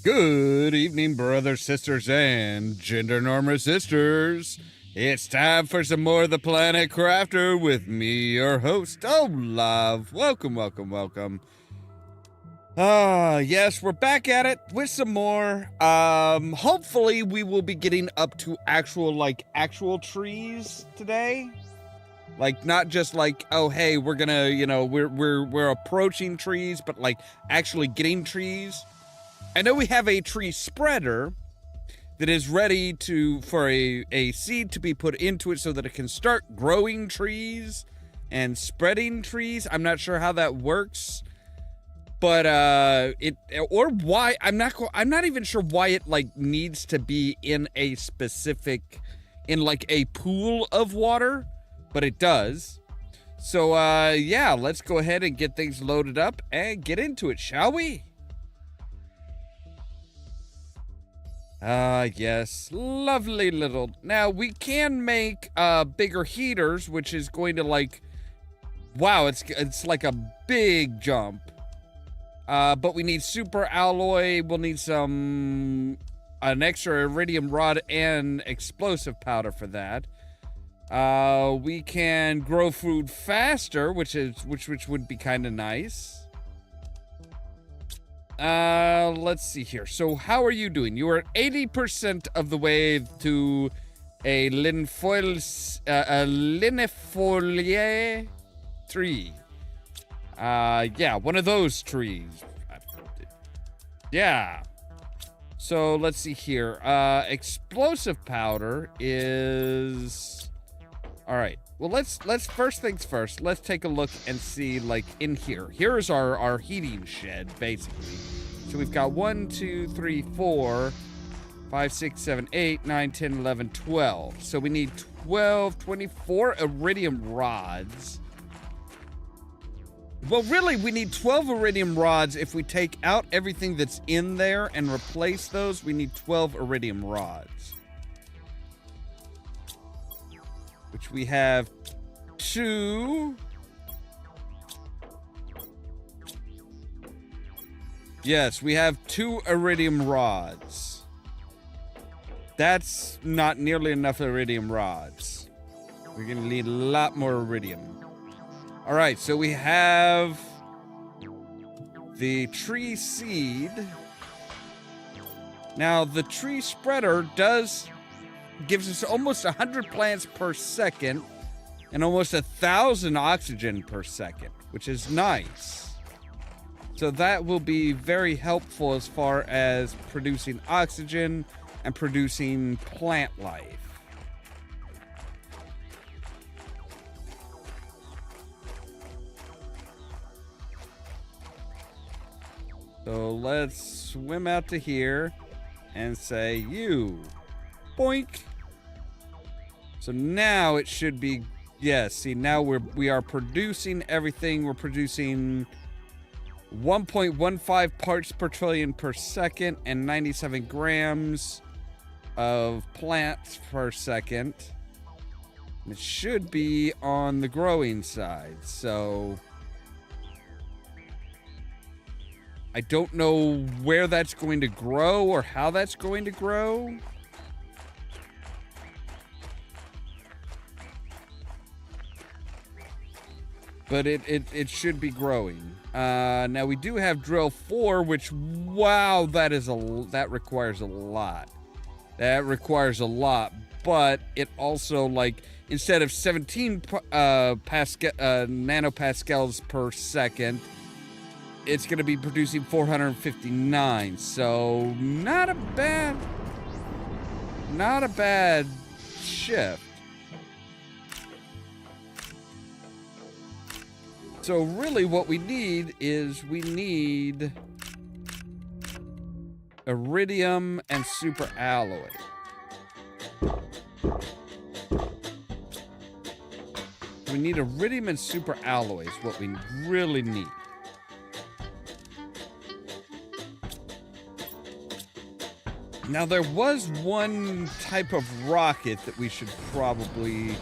Good evening, brothers, sisters, and gender normal sisters. It's time for some more of the Planet Crafter with me, your host, Ollamh. Welcome, welcome, welcome. Yes, we're back at it with some more. Hopefully we will be getting up to actual trees today. Like, not just like, oh, hey, we're gonna, we're approaching trees, but like actually getting trees. I know we have a tree spreader that is ready for a seed to be put into it so that it can start growing trees and spreading trees. I'm not sure how that works, but I'm not even sure why it like needs to be in a pool of water, but it does. So yeah, let's go ahead and get things loaded up and get into it, shall we? Yes, lovely little. Now we can make bigger heaters, which is going to like, wow, it's like a big jump. But we need super alloy. We'll need an extra iridium rod and explosive powder for that. We can grow food faster, which would be kind of nice. Let's see here. So how are you doing? You are 80% of the way to a linifolia tree. Yeah, one of those trees. Yeah. So let's see here. Explosive powder is... All right. Well, let's first things first. Let's take a look and see, like, in here. Here's our heating shed, basically. So we've got 1, 2, 3, 4, 5, 6, 7, 8, 9, 10, 11, 12. So we need 24 iridium rods. Well, really, we need 12 iridium rods. If we take out everything that's in there and replace those, we need 12 iridium rods. Which we have 2. Yes, we have 2 iridium rods. That's not nearly enough iridium rods. We're going to need a lot more iridium. All right, so we have the tree seed. Now, the tree spreader gives us almost 100 plants per second and almost 1,000 oxygen per second, which is nice. So that will be very helpful as far as producing oxygen and producing plant life. So let's swim out to here and say, you, boink. So now it should be, yes, see, now we are producing everything. We're producing 1.15 parts per trillion per second, and 97 grams of plants per second. It should be on the growing side, so I don't know where that's going to grow or how that's going to grow. But it should be growing. Now we do have drill 4, which, wow, that requires a lot. That requires a lot, but it also, like, instead of 17 nanopascals per second, it's going to be producing 459. So not a bad shift. So really what we need is iridium and super alloy. We need iridium and super alloy is what we really need. Now there was one type of rocket that we should probably...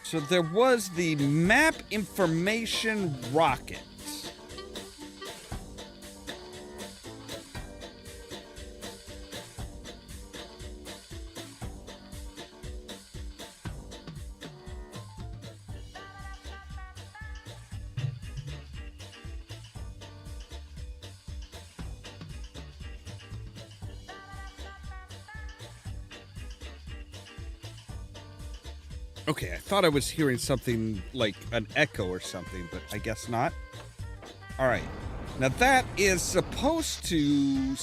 So there was the map information rocket. Okay, I thought I was hearing something like an echo or something, but I guess not. All right. Now that is supposedly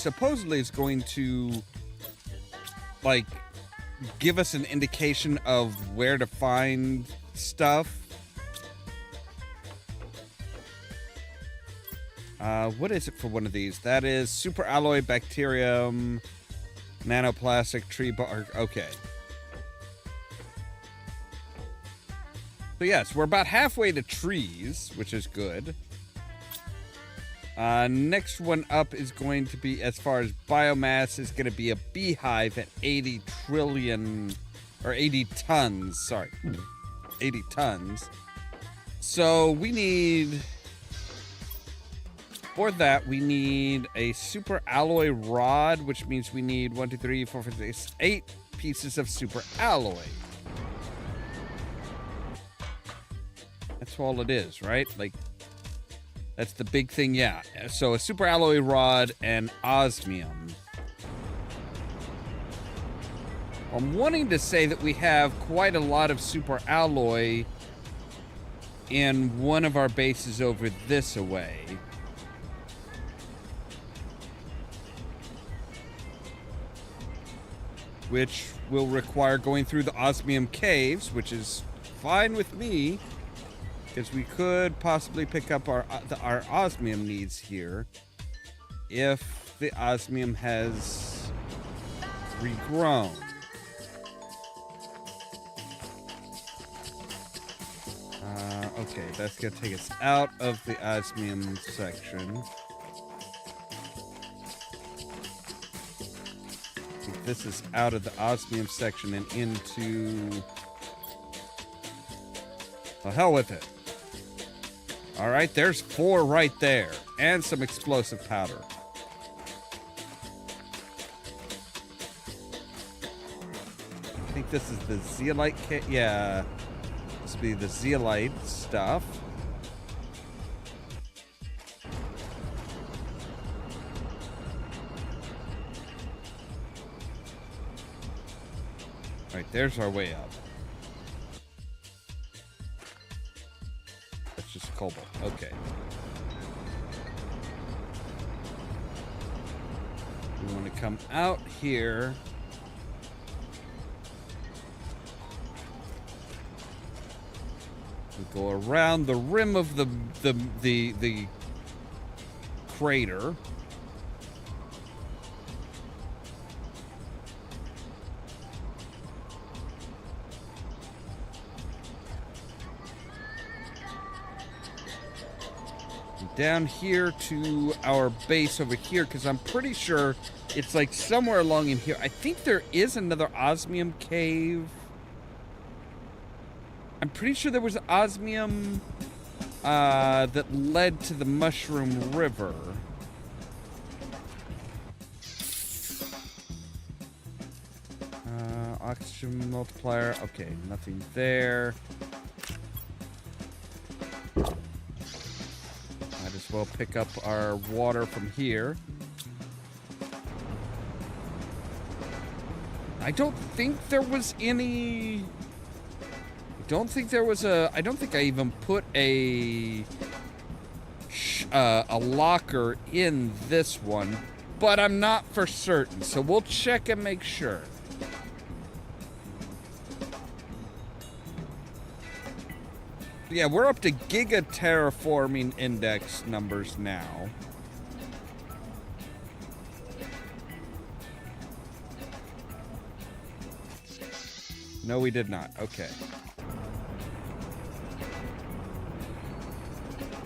is going to, like, give us an indication of where to find stuff. What is it for one of these? That is super alloy, bacterium, nanoplastic, tree bark. Okay. So yes, we're about halfway to trees, which is good. Next one up is going to be, as far as biomass, is going to be a beehive at 80 trillion, or 80 tons, sorry. 80 tons. So we need, for that, we need a super alloy rod, which means we need 1, 2, 3, 4, 5, 6, 8 pieces of super alloy. That's all it is, right? Like, that's the big thing, yeah. So a super alloy rod and osmium. I'm wanting to say that we have quite a lot of super alloy in one of our bases over this away. Which will require going through the osmium caves, which is fine with me. Because we could possibly pick up our osmium needs here if the osmium has regrown. Okay, that's going to take us out of the osmium section. I think this is out of the osmium section and into... Well, hell with it. All right, there's 4 right there, and some explosive powder. I think this is the zeolite kit. Yeah, this will be the zeolite stuff. All right, there's our way up. Just cobalt. Okay. We want to come out here. We go around the rim of the crater. down here to our base over here, because I'm pretty sure it's like somewhere along in here. I think there is another osmium cave. I'm pretty sure there was osmium that led to the Mushroom River. Oxygen multiplier. Okay, nothing there. Might as well pick up our water from here. I don't think there was any... I don't think I even put a locker in this one, but I'm not for certain, so we'll check and make sure. Yeah, we're up to Giga Terraforming Index numbers now. No, we did not. Okay.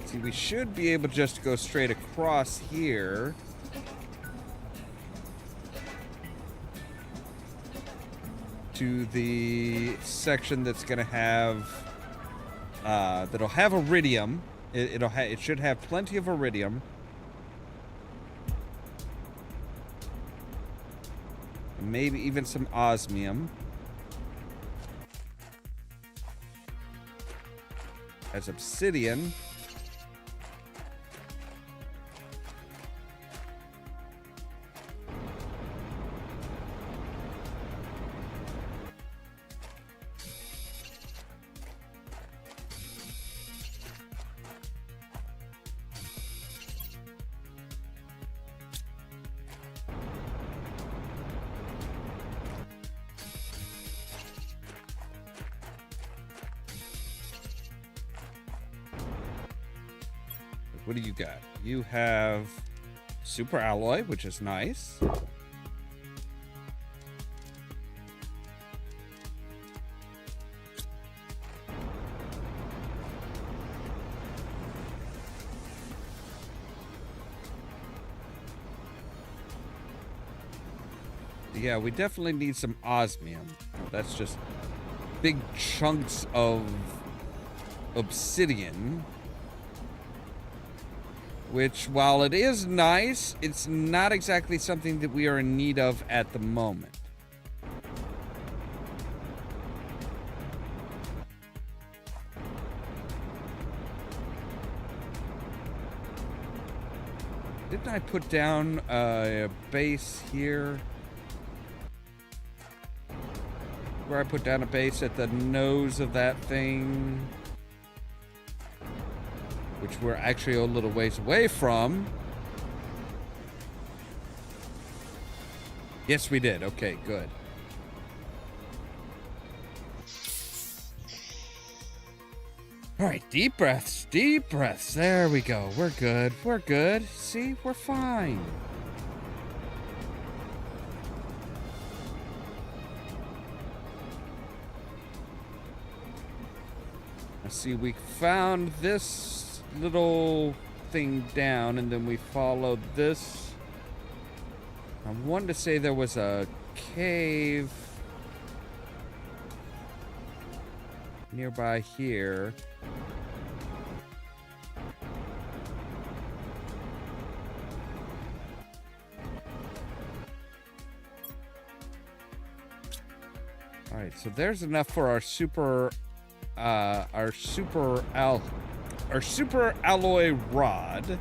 See, we should be able just to go straight across here. To the section that's going to have... that'll have iridium. It should have plenty of iridium. And maybe even some osmium. As obsidian. What do you got? You have super alloy, which is nice. Yeah, we definitely need some osmium. That's just big chunks of obsidian. Which, while it is nice, it's not exactly something that we are in need of at the moment. Didn't I put down a base here? Where I put down a base at the nose of that thing? Which we're actually a little ways away from. Yes, we did. Okay, good. All right, deep breaths, deep breaths. There we go. We're good. We're good. See, we're fine. Let's see, we found this little thing down, and then we followed this. I wanted to say there was a cave nearby here. All right, so there's enough for our super alloy rod.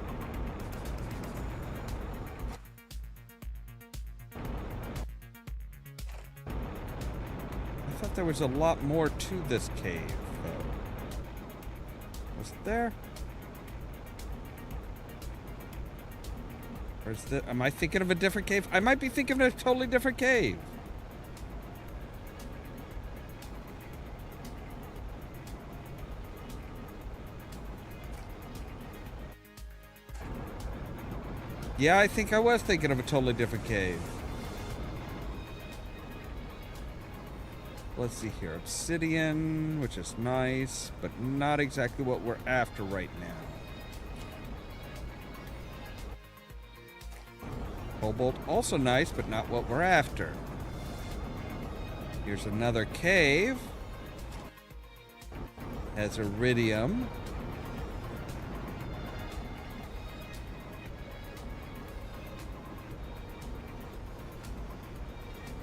I thought there was a lot more to this cave, though. Was it there? Or is that, am I thinking of a different cave? I might be thinking of a totally different cave. Yeah, I think I was thinking of a totally different cave. Let's see here. Obsidian, which is nice, but not exactly what we're after right now. Cobalt, also nice, but not what we're after. Here's another cave. Has iridium.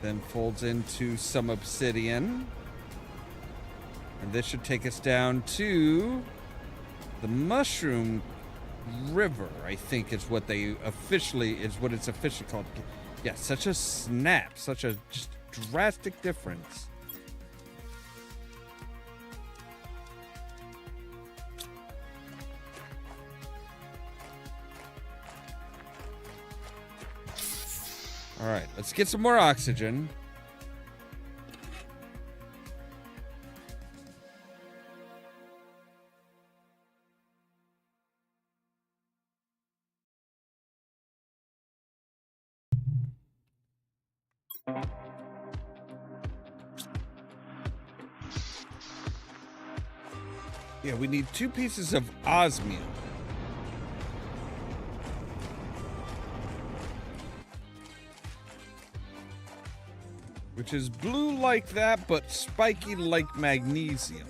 Then folds into some obsidian. And this should take us down to the Mushroom River, I think is what it's officially called. Yeah, such a snap, such a just drastic difference. All right, let's get some more oxygen. Yeah, we need 2 pieces of osmium. Which is blue like that, but spiky like magnesium.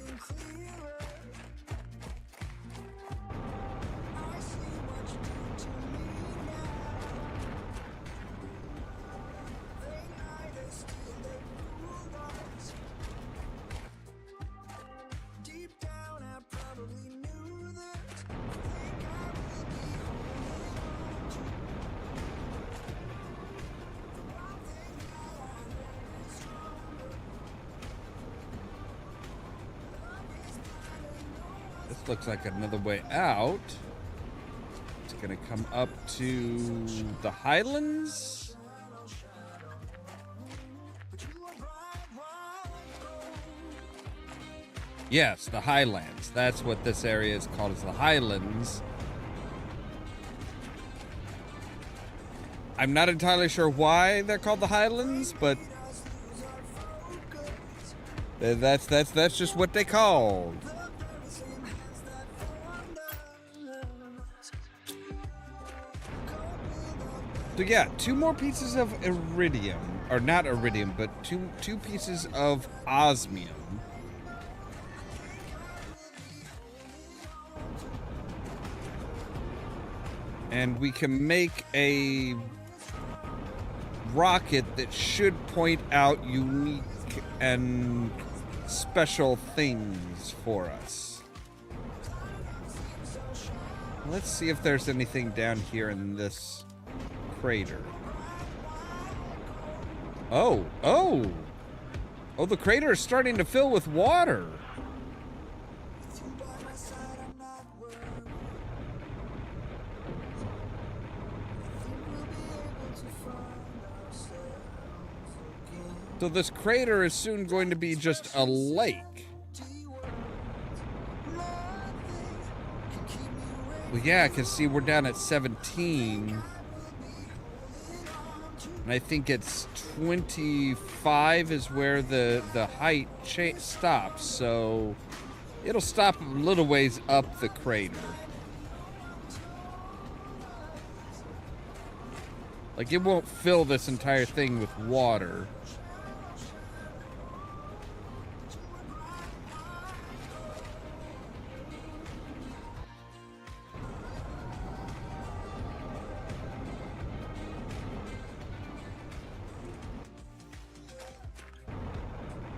Looks like another way out. It's gonna come up to the Highlands. Yes, the Highlands. That's what this area is called, is the Highlands. I'm not entirely sure why they're called the Highlands, but that's just what they called. So yeah, 2 more pieces of iridium, or not iridium, but two pieces of osmium. And we can make a rocket that should point out unique and special things for us. Let's see if there's anything down here in this crater. Oh, the crater is starting to fill with water. So this crater is soon going to be just a lake. Well, yeah, because see, we're down at 17. And I think it's 25 is where the height stops. So it'll stop a little ways up the crater. Like, it won't fill this entire thing with water.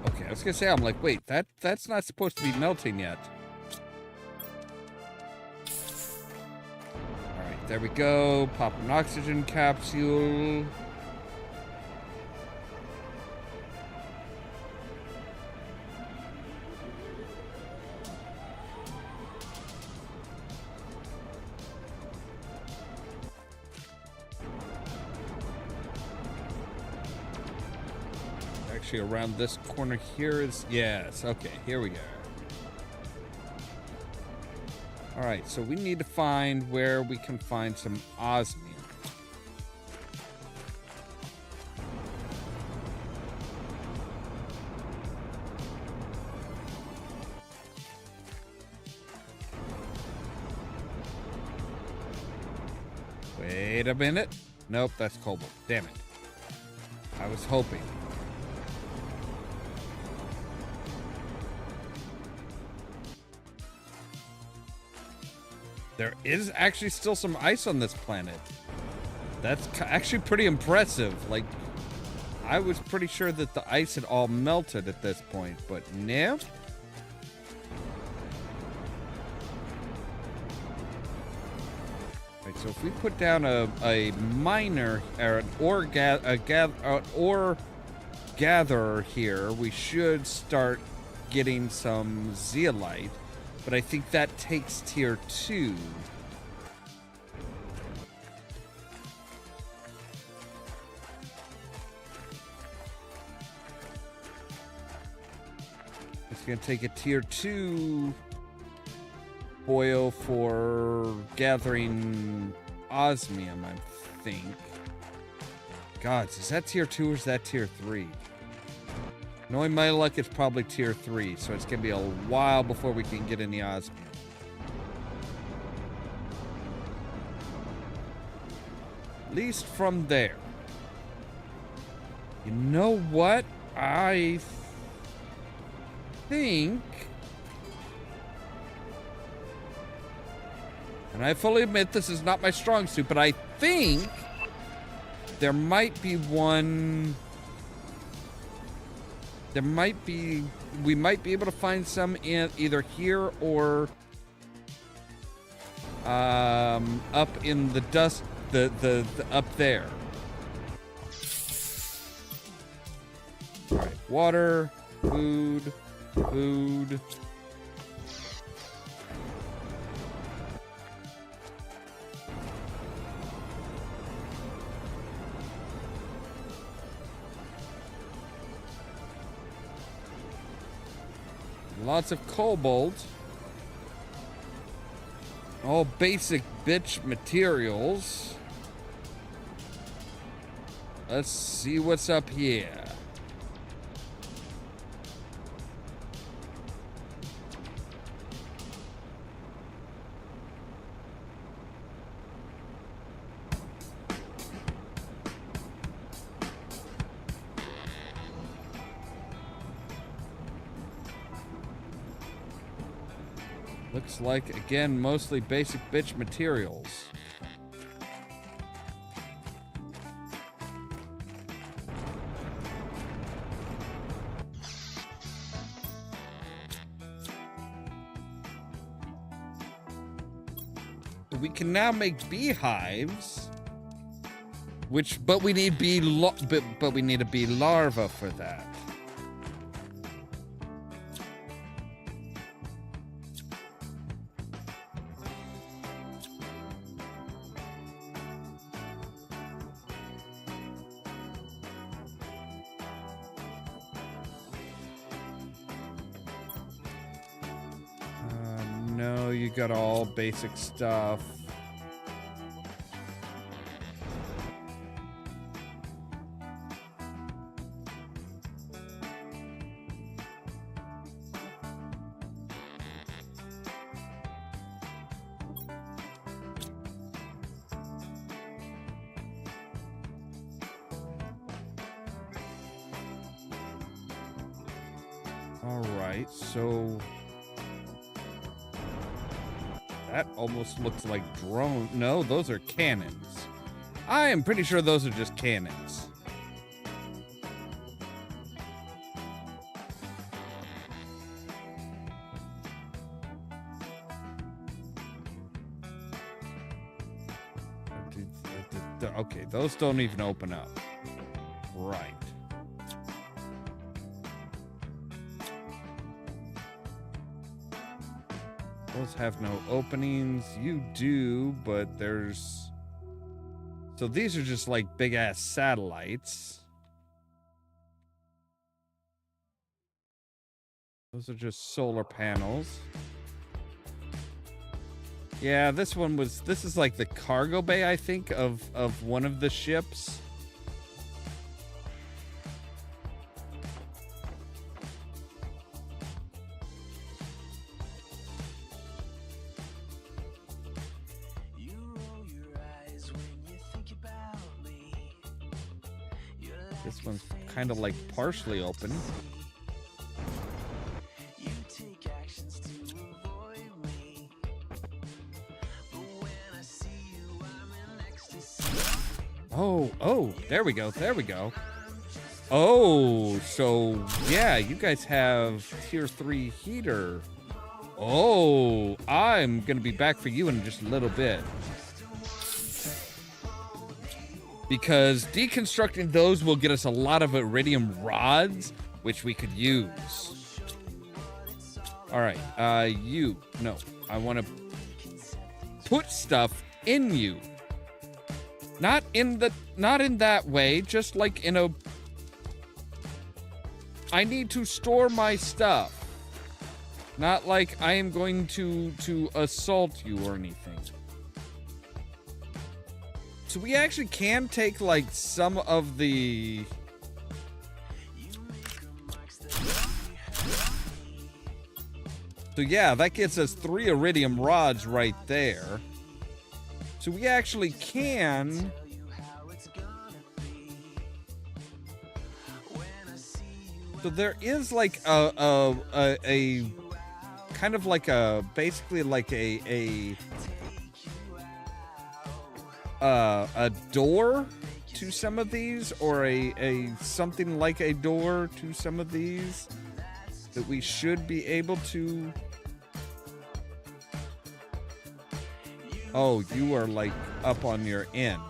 Okay, I was gonna say, I'm like, wait, that's not supposed to be melting yet. Alright, there we go. Pop an oxygen capsule. Around this corner here is, yes, okay, here we go. All right, so we need to find where we can find some osmium. Wait a minute. Nope, that's cobalt. Damn it. I was hoping. There is actually still some ice on this planet. That's actually pretty impressive. Like, I was pretty sure that the ice had all melted at this point, but no. Right, so if we put down a miner or an ore gatherer here, we should start getting some zeolite. But I think that takes tier 2. It's going to take a tier 2 boil for gathering osmium, I think. God, is that tier 2 or is that tier 3? Knowing my luck, it's probably tier 3, so it's going to be a while before we can get any osmium. At least from there. You know what? I think... And I fully admit this is not my strong suit, but I think there might be one... There might be... We might be able to find some in either here or... up in the dust... The up there. Alright, water, food... Lots of cobalt. All basic bitch materials. Let's see what's up here. Looks like, again, mostly basic bitch materials. We can now make beehives, but we need but we need a bee larva for that. No, you got all basic stuff. All right, so that almost looks like drone. No, those are cannons. I am pretty sure those are just cannons. Okay, those don't even open up. Right. Those have no openings. You do, but there's... So these are just like big-ass satellites. Those are just solar panels. Yeah, this is like the cargo bay, I think, of one of the ships. This one's kind of like partially open. Oh, there we go. Oh, so yeah, you guys have tier 3 heater. Oh, I'm gonna be back for you in just a little bit. Because deconstructing those will get us a lot of iridium rods, which we could use. All right, no, I want to put stuff in you. Not in that way, just like in a... I need to store my stuff. Not like I am going to assault you or anything. So we actually can take, like, some of the... So yeah, that gets us 3 iridium rods right there. So we actually can... So there is like a kind of like a basically like a door to some of these, or a something like a door to some of these that we should be able to. Oh, you are like up on your end.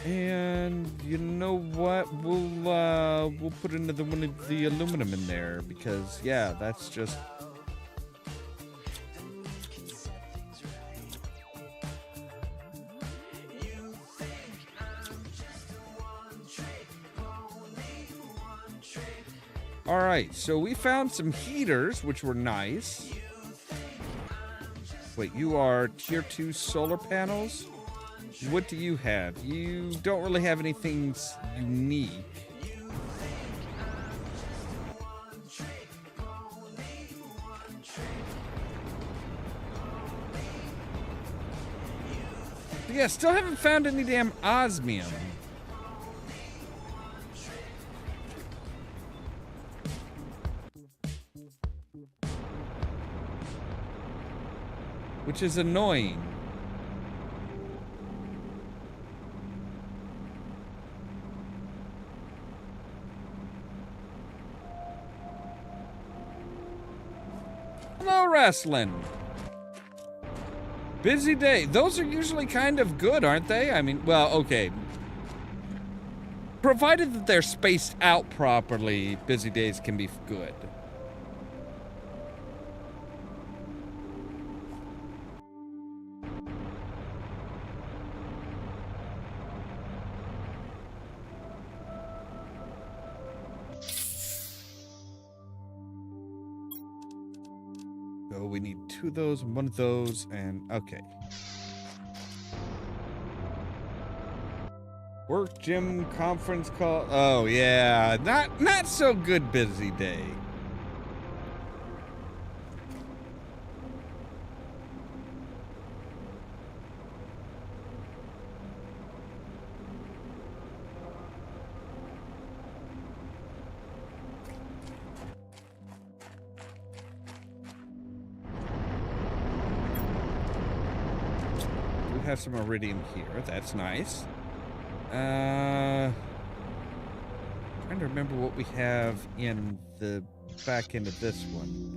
And you know what? We'll put another one of the aluminum in there because yeah, that's just. All right, so we found some heaters, which were nice. Wait, you are tier 2 solar panels? What do you have? You don't really have anything unique. But yeah, still haven't found any damn osmium. Which is annoying. Hello, wrestling. Busy day. Those are usually kind of good, aren't they? I mean, well, okay. Provided that they're spaced out properly, busy days can be good. So we need 2 of those and 1 of those, and okay. Work, gym, conference call. Oh yeah, not so good busy day. Have some iridium here. That's nice. Trying to remember what we have in the back end of this one.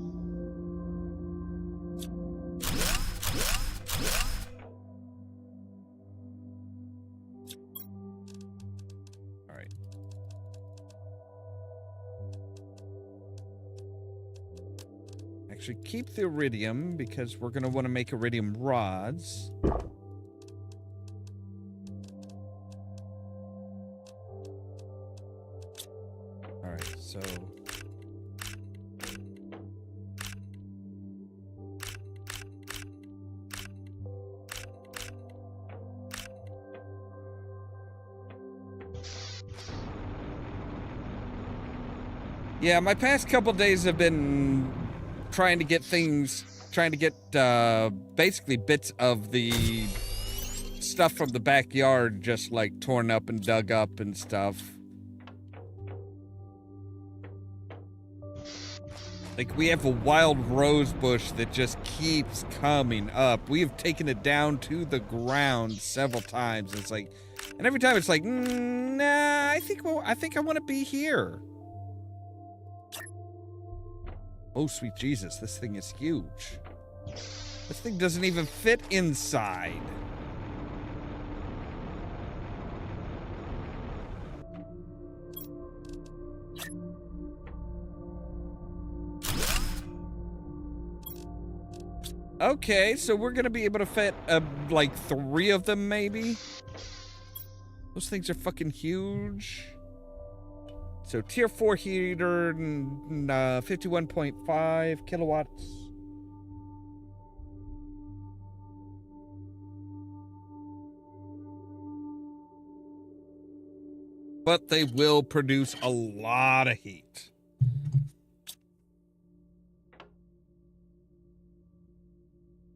All right. Actually, keep the iridium because we're going to want to make iridium rods. So Yeah, my past couple days have been trying to get basically bits of the stuff from the backyard just like torn up and dug up and stuff. Like, we have a wild rose bush that just keeps coming up. We have taken it down to the ground several times. It's like, and every time it's like, nah, I think I want to be here. Oh, sweet Jesus, this thing is huge. This thing doesn't even fit inside. Okay, so we're gonna be able to fit, like 3 of them, maybe? Those things are fucking huge. So, tier 4 heater, 51.5 kilowatts. But they will produce a lot of heat.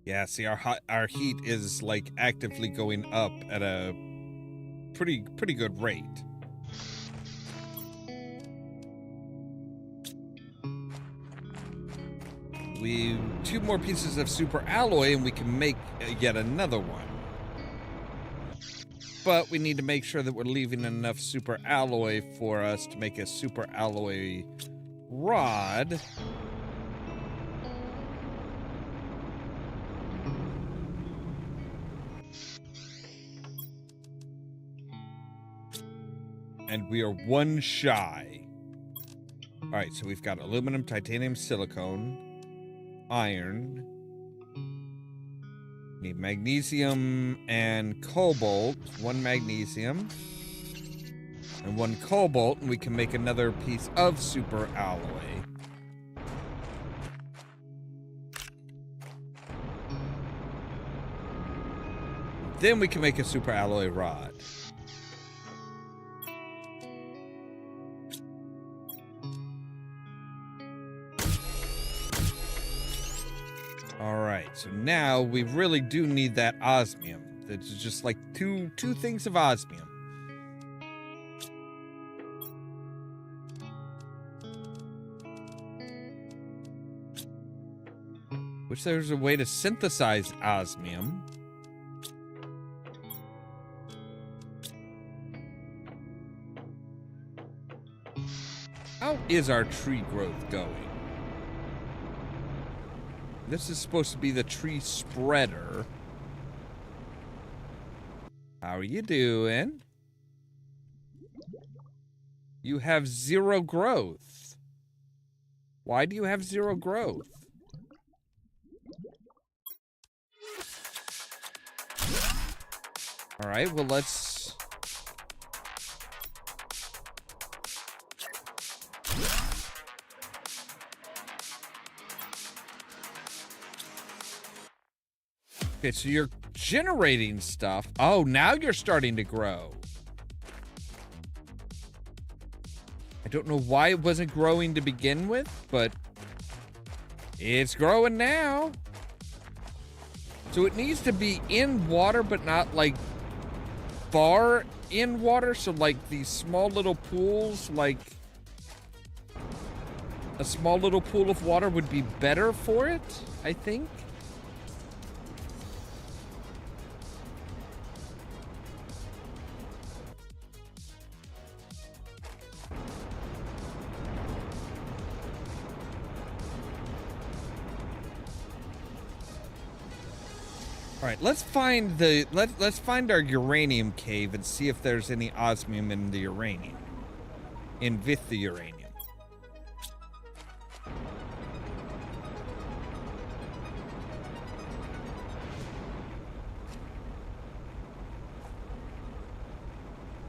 Yeah, see, our heat is like actively going up at a pretty good rate. We 2 more pieces of super alloy and we can make yet another one. But we need to make sure that we're leaving enough super alloy for us to make a super alloy rod. And we are 1 shy. All right, so we've got aluminum, titanium, silicone, iron. Need magnesium and cobalt. 1 magnesium and 1 cobalt, and we can make another piece of super alloy. Then we can make a super alloy rod. Alright, so now we really do need that osmium. That's just like two things of osmium. Which there's a way to synthesize osmium. How is our tree growth going? This is supposed to be the tree spreader. How are you doing? You have 0 growth. Why do you have 0 growth? All right, well, let's... Okay, so you're generating stuff. Oh, now you're starting to grow. I don't know why it wasn't growing to begin with, but it's growing now. So it needs to be in water, but not like far in water. So like these small little pools, like a small little pool of water would be better for it, I think. All right, let's find the let's find our uranium cave and see if there's any osmium in the uranium. With the uranium.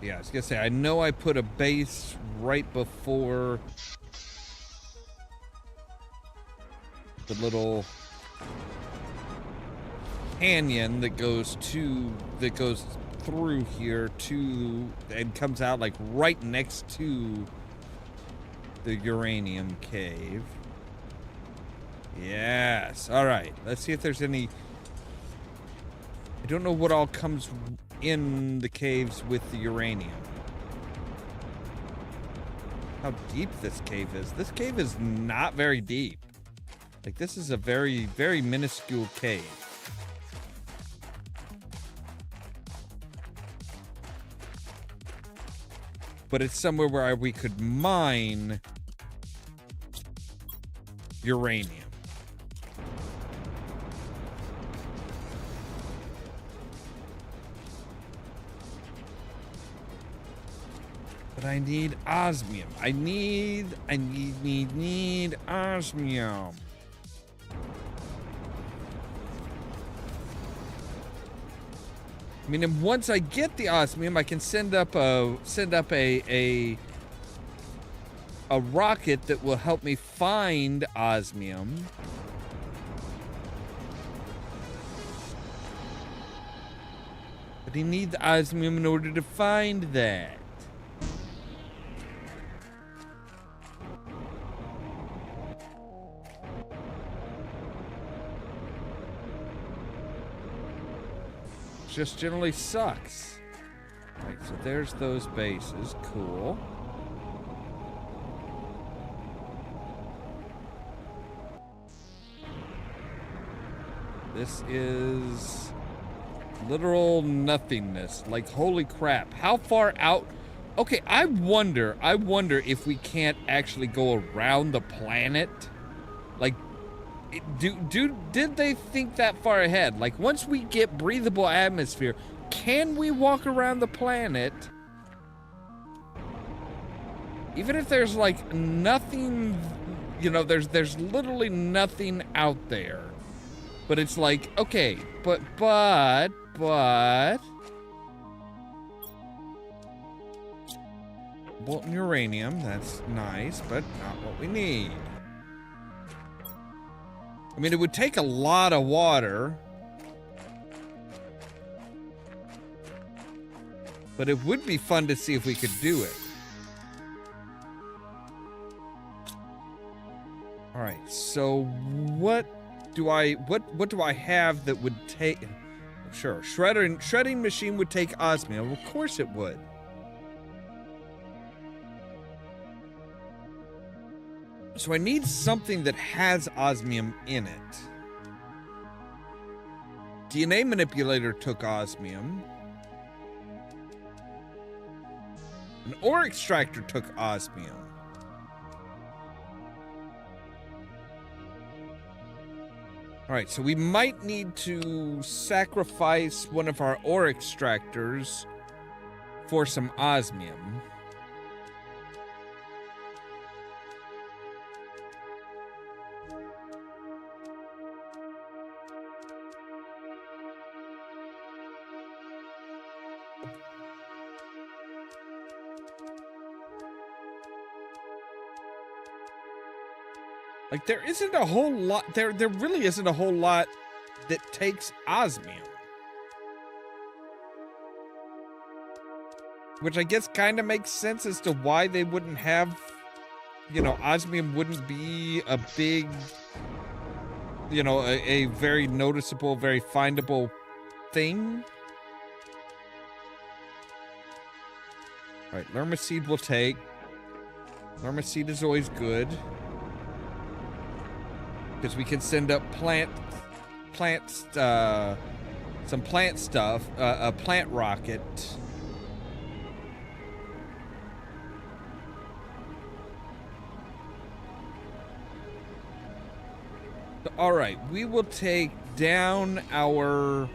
Yeah, I was gonna say, I know I put a base right before the little canyon that goes through here to and comes out like right next to the uranium cave. Yes. All right. Let's see if there's any... I don't know what all comes in the caves with the uranium. How deep this cave is. This cave is not very deep. Like, this is a very, very minuscule cave. But it's somewhere where we could mine uranium. But I need osmium. I need osmium. I mean, and once I get the osmium, I can send up a rocket that will help me find osmium. But you need the osmium in order to find that. Just generally sucks. Right, so there's those bases. Cool. This is literal nothingness. Like, holy crap. How far out? Okay, I wonder if we can't actually go around the planet. Like, did they think that far ahead? Like, once we get breathable atmosphere, can we walk around the planet? Even if there's like nothing, you know, there's literally nothing out there. But it's like, okay, but molten uranium, that's nice, but not what we need. I mean, it would take a lot of water. But it would be fun to see if we could do it. All right, so what do I have that would take... Sure, shredding machine would take osmium. Of course it would. So I need something that has osmium in it. DNA manipulator took osmium. An ore extractor took osmium. All right, so we might need to sacrifice one of our ore extractors for some osmium. Like, there isn't a whole lot, there really isn't a whole lot that takes osmium. Which I guess kind of makes sense as to why they wouldn't have, you know, osmium wouldn't be a big, you know, a very noticeable, very findable thing. All right, Lerma seed we'll take. Lerma seed is always good. Because we can send up some plant stuff, a plant rocket. All right, we will take down our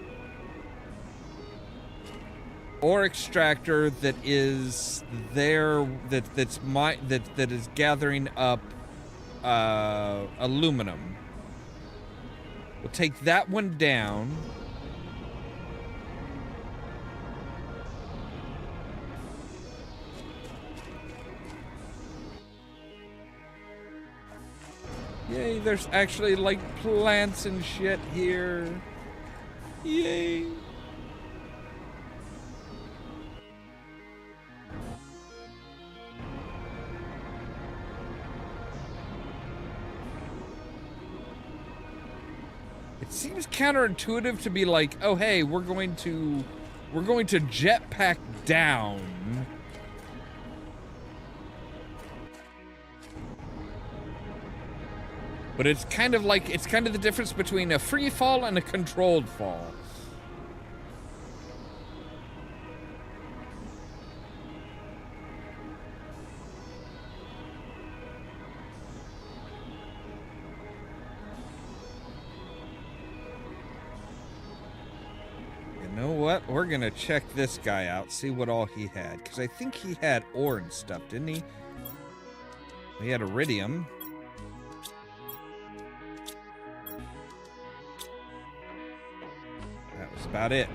ore extractor that is there, that is gathering up aluminum. We'll take that one down. Yay, there's actually like plants and shit here. Yay. It seems counterintuitive to be like, oh hey, we're going to jetpack down. But it's kind of the difference between a free fall and a controlled fall. You know what? We're gonna check this guy out, see what all he had. Because I think he had ore and stuff, didn't he? He had iridium. That was about it.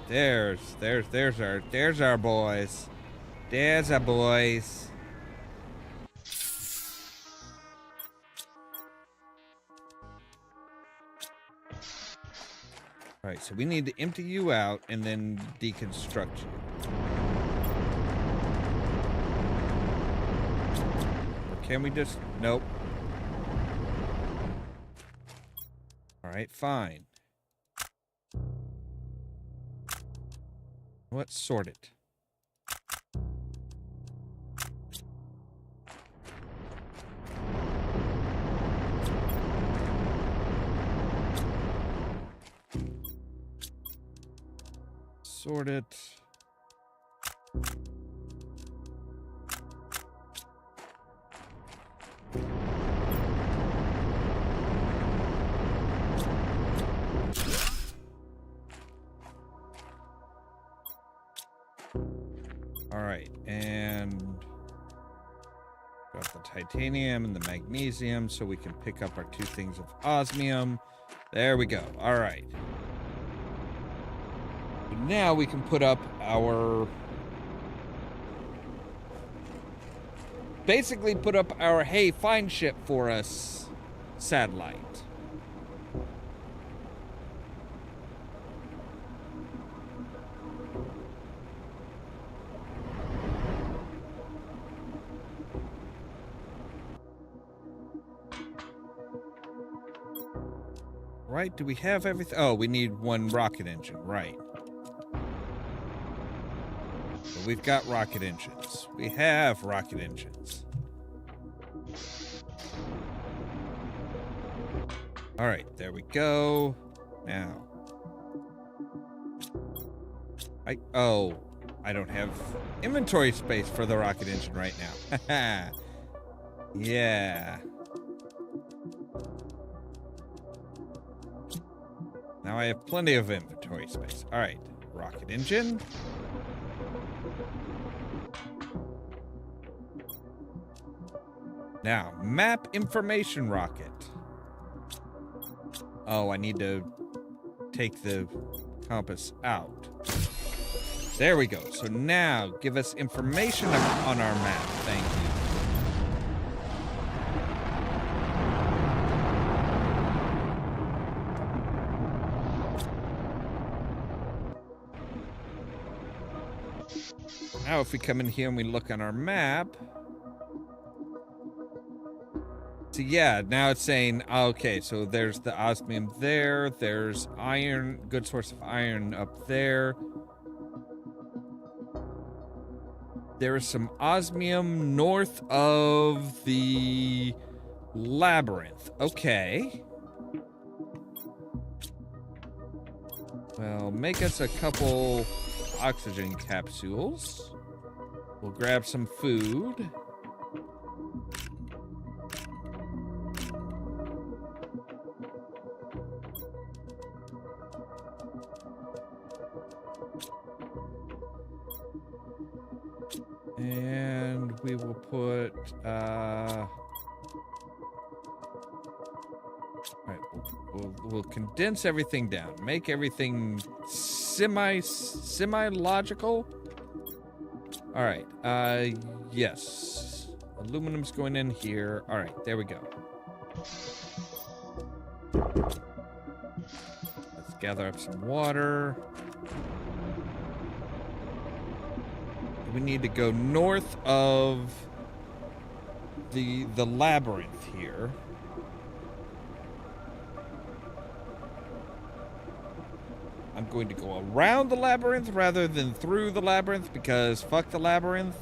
Right, there's our boys. There's our boys. All right, so we need to empty you out and then deconstruct you. Or can we just... Nope. All right, fine. Let's sort it. Sort it. All right, and got the titanium and the magnesium so we can pick up our 2 things of osmium. There we go. All right. Now we can put up our... Basically put up our, hey, find ship for us satellite. Right, do we have everything? Oh, we need 1 rocket engine, right. But we've got rocket engines. We have rocket engines. All right, there we go. Now. I don't have inventory space for the rocket engine right now. Yeah. Now I have plenty of inventory space. All right, rocket engine. Now, map information rocket. Oh, I need to take the compass out. There we go. So now, give us information on our map. Thank you. Now, if we come in here and we look on our map... So yeah, now it's saying, okay, so there's the osmium there, there's iron, good source of iron up there. There is some osmium north of the labyrinth. Okay. Well, make us a couple oxygen capsules. We'll grab some food. And we will put, all right, we'll condense everything down, make everything semi-logical. All right, yes, aluminum's going in here. All right, there we go. Let's gather up some water. We need to go north of the labyrinth here. I'm going to go around the labyrinth rather than through the labyrinth because fuck the labyrinth.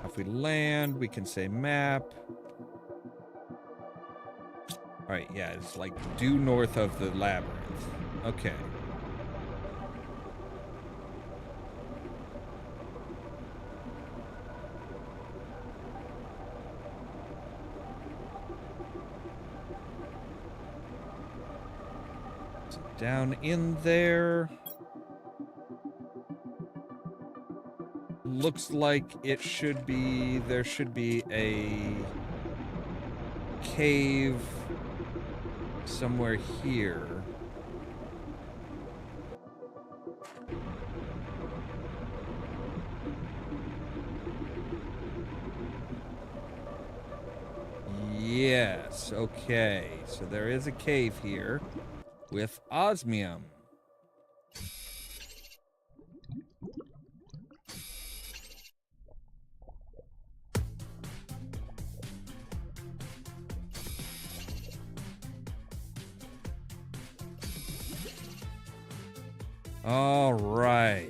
If we land, we can say map. Alright, yeah, it's like due north of the labyrinth. Okay. So down in there. Looks like it should be, there should be a cave somewhere here. Yes, okay. So there is a cave here with osmium. All right.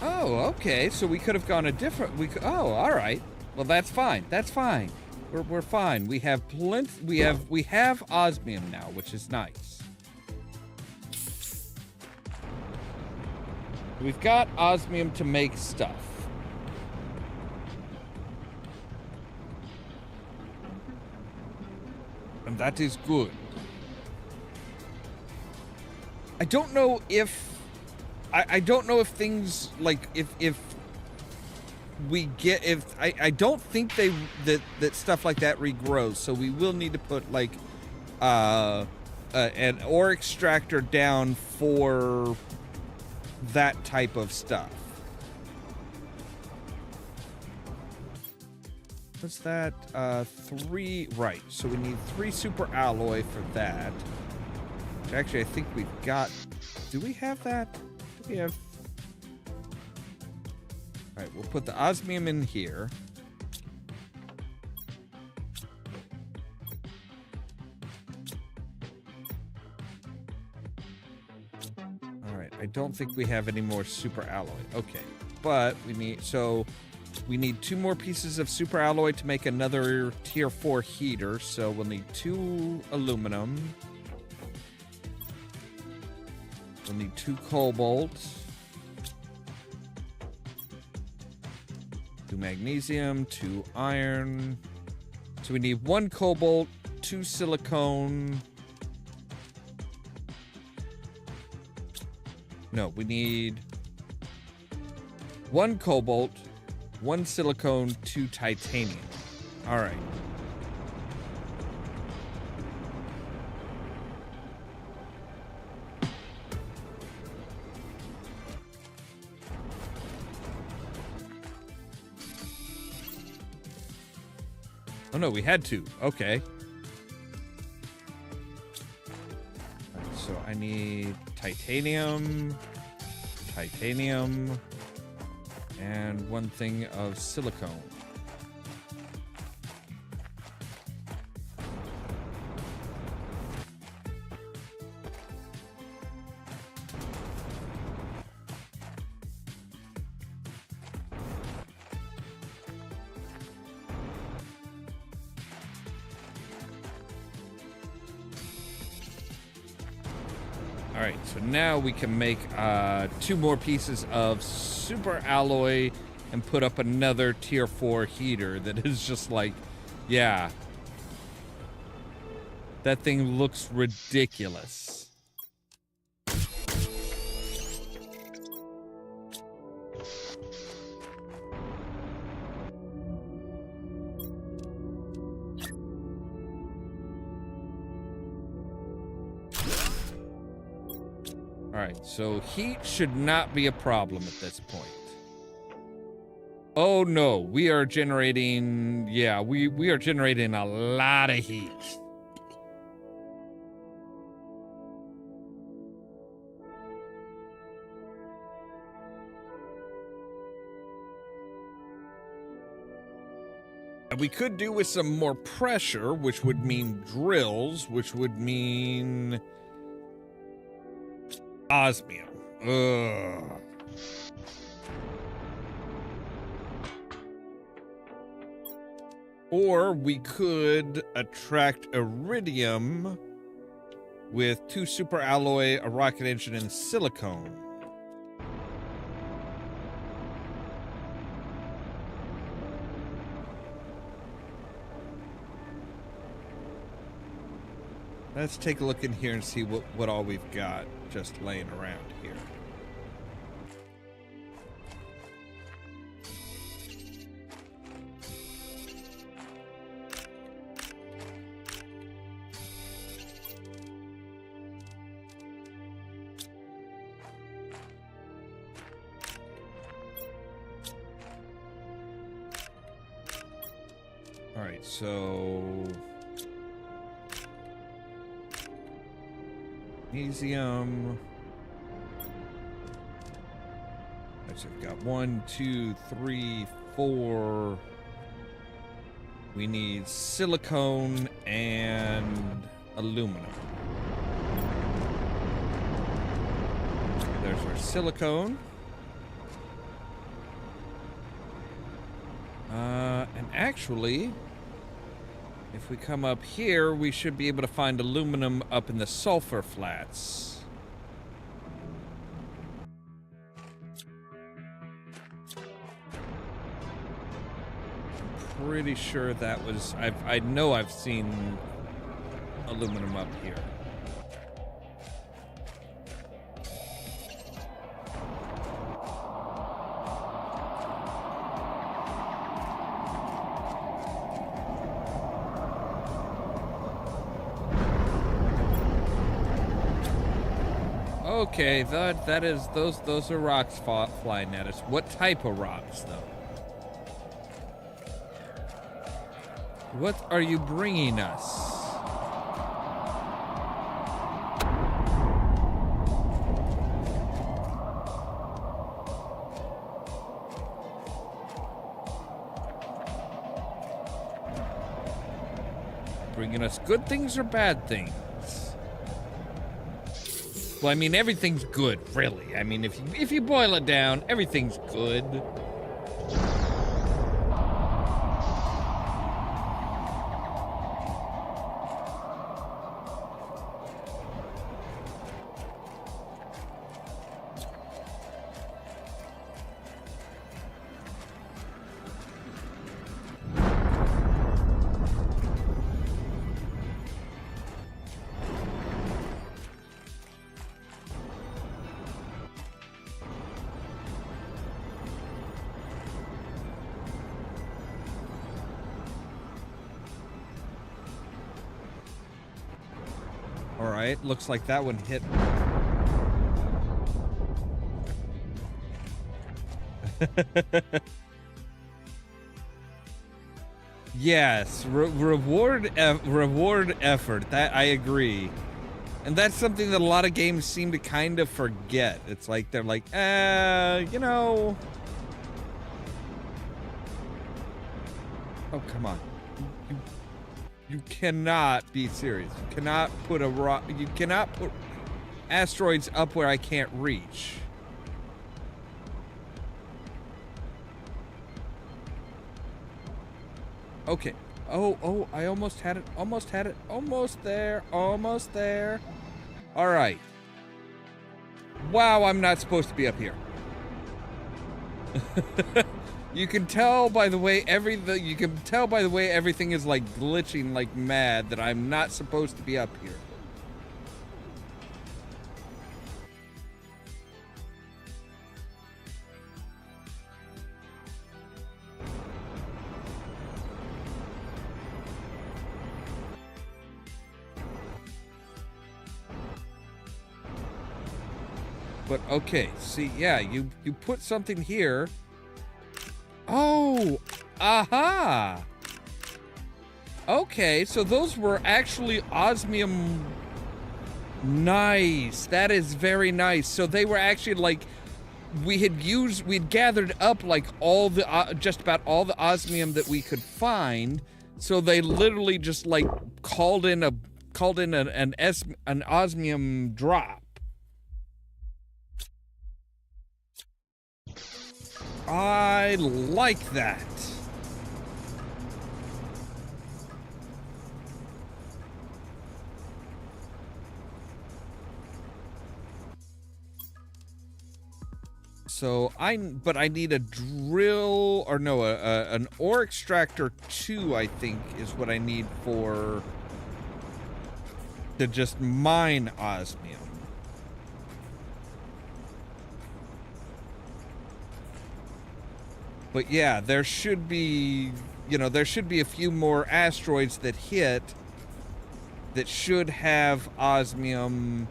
Oh, okay. So we could have gone a different. Oh, all right. Well, that's fine. That's fine. We're fine. We have plenty. We have osmium now, which is nice. We've got osmium to make stuff. And that is good. I don't know if I don't know if things like if we get I don't think that stuff like that regrows, so we will need to put like an ore extractor down for that type of stuff. What's that? 3, right. So we need 3 super alloy for that. Which actually I think we've got. Do we have that? We have. All right, we'll put the osmium in here. All right, I don't think we have any more super alloy. Okay, but we need 2 more pieces of super alloy to make another tier 4 heater. So we'll need 2 aluminum. We'll need 2 cobalt, 2 magnesium, 2 iron. So we need 1 cobalt, 2 silicone. No, we need 1 cobalt, 1 silicone, 2 titanium. All right. Oh no, we had 2. Okay. Right, so I need titanium, and 1 thing of silicone. All right, so now we can make 2 more pieces of super alloy and put up another tier 4 heater that is just like, yeah. That thing looks ridiculous. Alright, so heat should not be a problem at this point. Oh no, we are generating... Yeah, we are generating a lot of heat. We could do with some more pressure, which would mean drills, which would mean... osmium. Ugh. Or we could attract iridium with 2 super alloy, a rocket engine, and silicone. Let's take a look in here and see what all we've got just laying around here. All right, so magnesium. So we've got 1, 2, 3, 4. We need silicone and aluminum. There's our silicone. And actually, if we come up here, we should be able to find aluminum up in the sulfur flats. I'm pretty sure that was... I know I've seen aluminum up here. Okay, that is those are rocks flying at us. What type of rocks, though? What are you bringing us? Bringing us good things or bad things? Well, I mean, everything's good, really. I mean, if you boil it down, everything's good. Alright, looks like that one hit. Yes, reward effort. That I agree. And that's something that a lot of games seem to kind of forget. It's like they're like, you know. Oh, come on. You cannot be serious. You cannot put a rock. You cannot put asteroids up where I can't reach. Okay. Oh, I almost had it. Almost had it. Almost there. Almost there. All right. Wow, I'm not supposed to be up here. You can tell by the way everything is like glitching like mad that I'm not supposed to be up here. But okay, see, yeah, you put something here. Oh, aha. Okay, so those were actually osmium. Nice. That is very nice. So they were actually like, we'd gathered up like all the, just about all the osmium that we could find. So they literally just like called in an osmium drop. I like that. So I need a drill, or no, an ore extractor 2, I think, is what I need to just mine osmium. But yeah, there should be a few more asteroids that hit that should have osmium,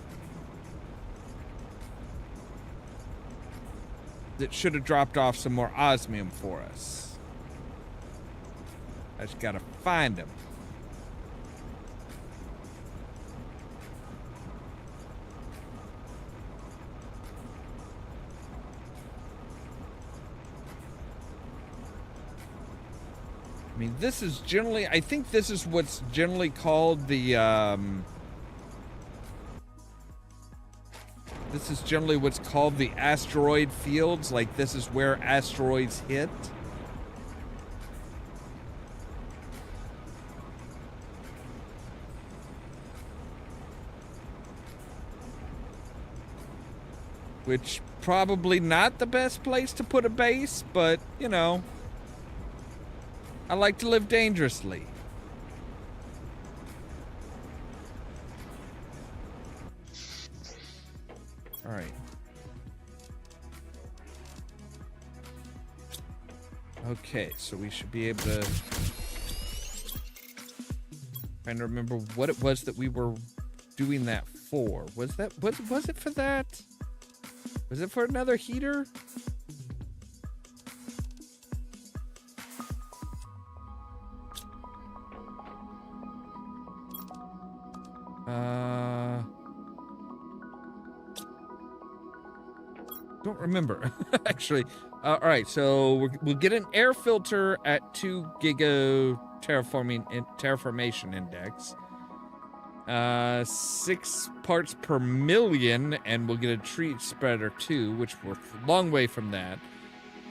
that should have dropped off some more osmium for us. I just gotta find them. I mean, this is generally, I think this is what's generally called the, this is generally what's called the asteroid fields. Like, this is where asteroids hit. Which, probably not the best place to put a base, but, you know, I like to live dangerously. All right. Okay, so we should be able to... Trying to remember what it was that we were doing that for. Was it for that? Was it for another heater? Don't remember, actually. All right, so we'll get an air filter at 2 giga terraformation index. 6 parts per million, and we'll get a tree spreader too, which we're a long way from that.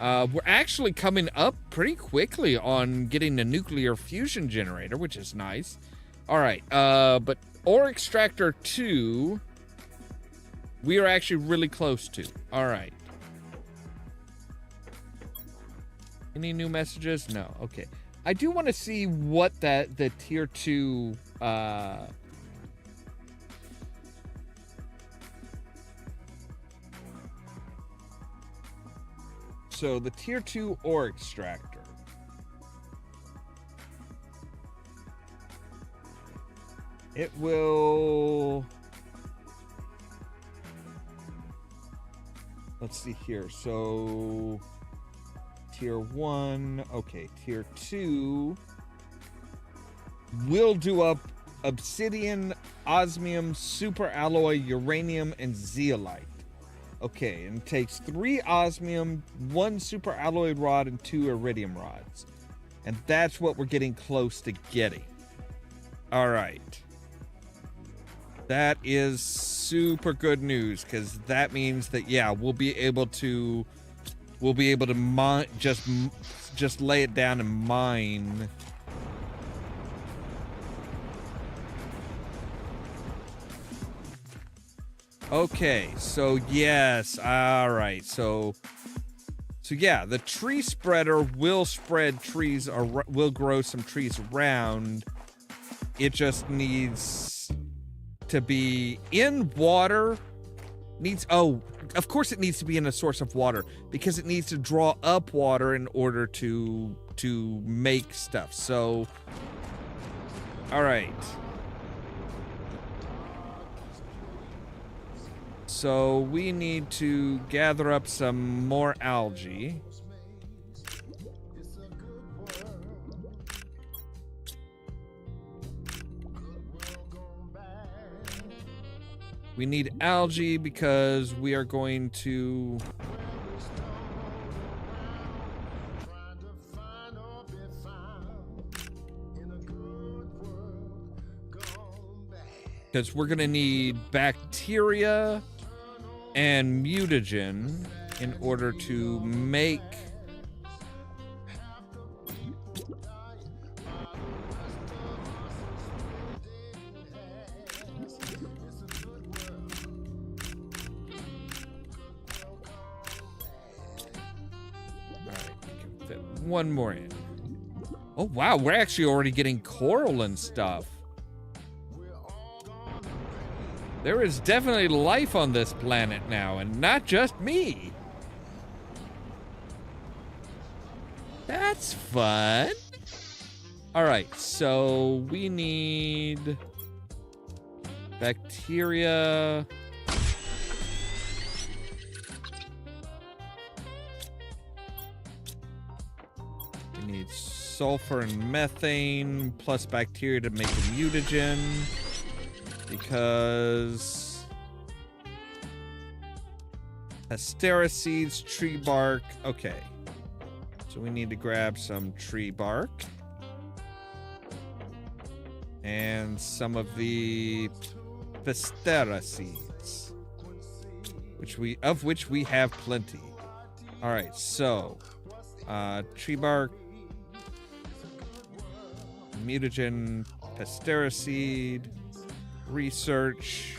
We're actually coming up pretty quickly on getting a nuclear fusion generator, which is nice. All right, but ore extractor 2, we are actually really close to. All right. Any new messages? No. Okay. I do want to see what the tier 2 so the tier 2 ore extractor. It will... Let's see here. So tier 1, okay, tier 2 will do up obsidian, osmium, super alloy, uranium, and zeolite. Okay, and it takes 3 osmium, 1 super alloy rod, and 2 iridium rods. And that's what we're getting close to getting. All right. That is super good news, because that means that, yeah, we'll be able to mine, just lay it down and mine. Okay, so yes, all right, so So yeah, the tree spreader will spread trees, or will grow some trees around. It just needs to be in water. Of course it needs to be in a source of water, because it needs to draw up water in order to make stuff. So, all right. So we need to gather up some more algae. We need algae because we are going to... Because we're going to need bacteria and mutagen in order to make... one more in. Oh wow, we're actually already getting coral and stuff. There is definitely life on this planet now, and not just me. That's fun. All right, so we need bacteria. Need sulfur and methane plus bacteria to make a mutagen, because Astera seeds, tree bark. Okay, so we need to grab some tree bark and some of the Astera seeds, which we have plenty. All right, so tree bark, mutagen, Astera seed, research,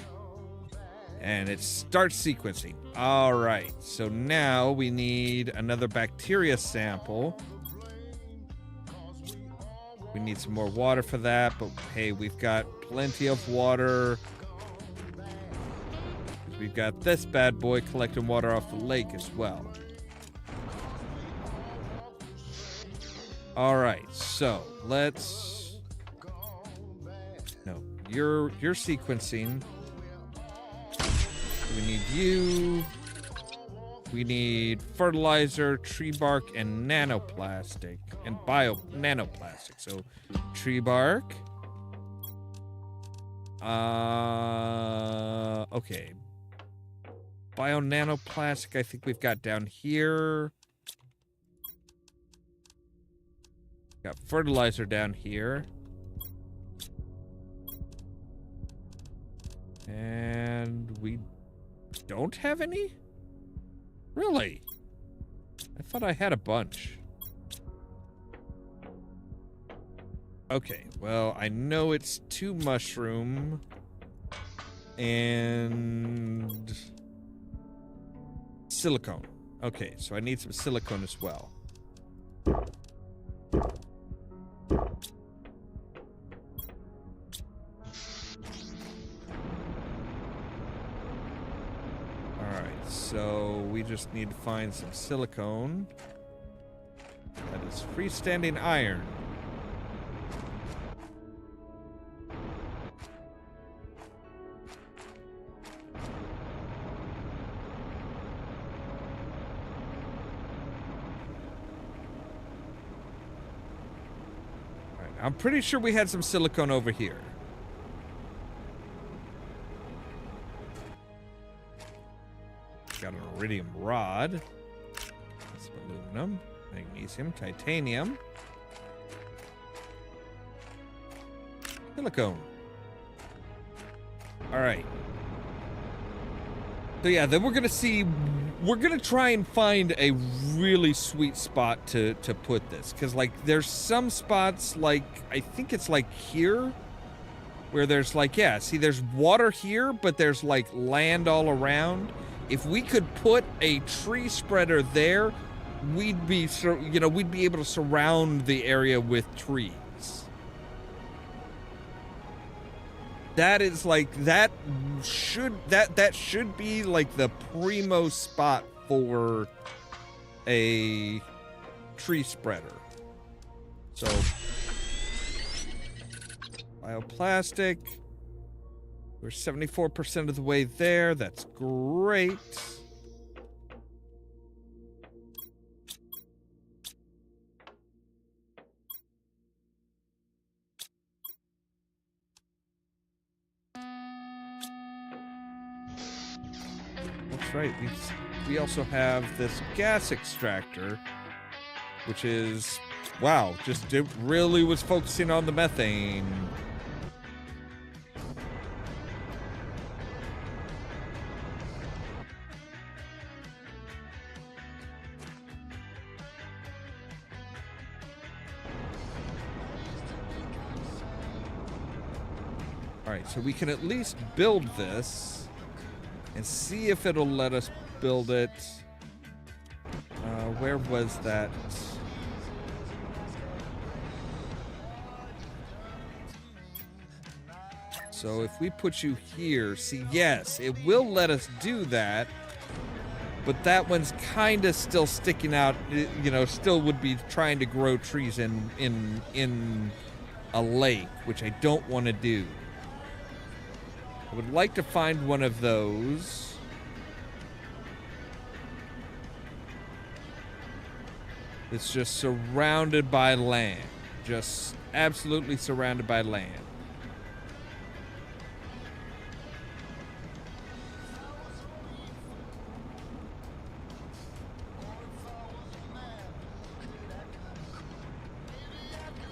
and it starts sequencing. All right, so now we need another bacteria sample. We need some more water for that, but hey, we've got plenty of water. We've got this bad boy collecting water off the lake as well. All right, so let's... No, you're sequencing. We need you. We need fertilizer, tree bark, and nanoplastic, and nanoplastic. So, tree bark. Okay. Bio nanoplastic, I think we've got down here. Got fertilizer down here. And we don't have any? Really? I thought I had a bunch. Okay, well, I know it's 2 mushroom and silicone. Okay, so I need some silicone as well. So we just need to find some silicone. That is freestanding iron. All right, I'm pretty sure we had some silicone over here. Got an iridium rod, some aluminum, magnesium, titanium, silicone. All right. So yeah, then we're gonna try and find a really sweet spot to put this, because like there's some spots, like I think it's like here, where there's like, yeah, see, there's water here, but there's like land all around. If we could put a tree spreader there, we'd be, we'd be able to surround the area with trees. That is like, that should be like the primo spot for a tree spreader. So, bioplastic. We're 74% of the way there. That's great. That's right. We also have this gas extractor, which is, wow, just it really was focusing on the methane. All right, so we can at least build this and see if it'll let us build it. Where was that? So if we put you here, see, yes, it will let us do that, but that one's kind of still sticking out, still would be trying to grow trees in a lake, which I don't want to do. I would like to find one of those. It's just surrounded by land. Just absolutely surrounded by land.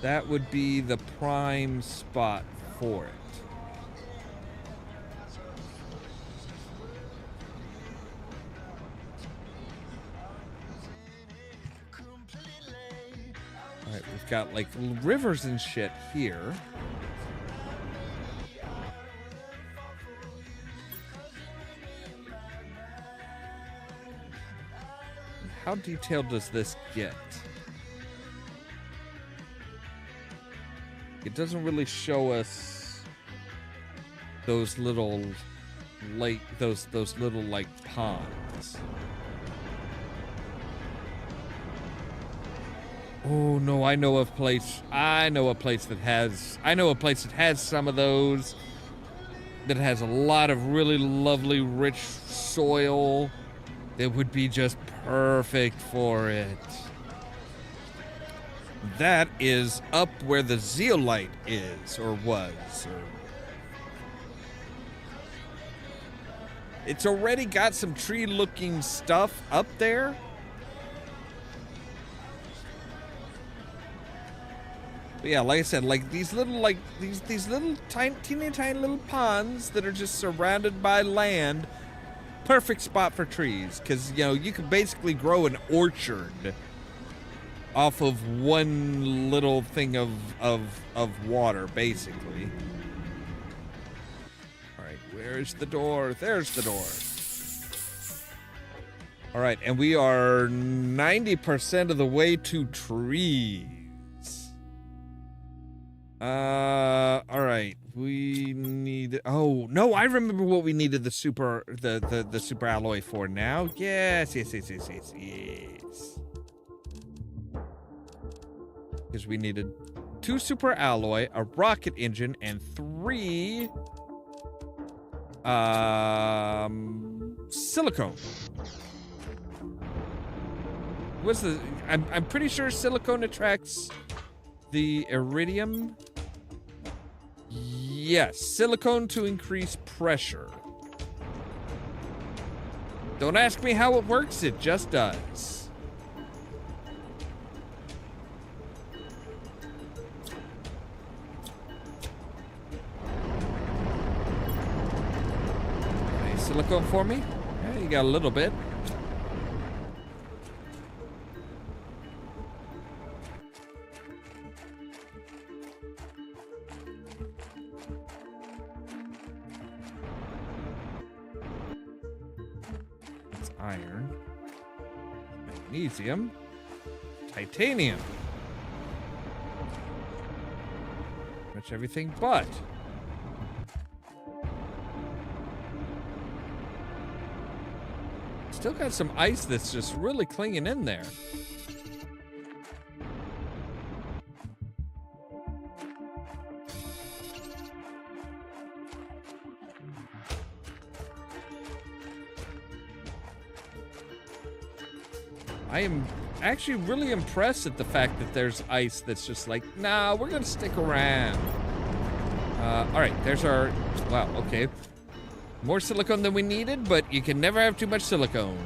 That would be the prime spot for it. Alright, we've got like rivers and shit here. How detailed does this get? It doesn't really show us those little lake, those little like ponds. Oh no, I know a place that has some of those, that has a lot of really lovely rich soil that would be just perfect for it. That is up where the zeolite is, or was, or... It's already got some tree-looking stuff up there. But yeah, like I said, like these little, these little teeny tiny little ponds that are just surrounded by land. Perfect spot for trees, because, you could basically grow an orchard off of one little thing of water, basically. All right, where's the door? There's the door. All right, and we are 90% of the way to trees. All right, we need... Oh, no, I remember what we needed the super alloy for now. Yes. Because we needed 2 super alloy, a rocket engine, and 3 silicone. What's the... I'm pretty sure silicone attracts the iridium. Yes, silicone to increase pressure. Don't ask me how it works, it just does. Silicone for me? Yeah, you got a little bit. It's iron. magnesium, titanium. Much everything but. Still got some ice that's just really clinging in there. I am actually really impressed at the fact that there's ice that's just like, nah, we're gonna stick around. All right, there's our, wow, okay. More silicone than we needed, but you can never have too much silicone.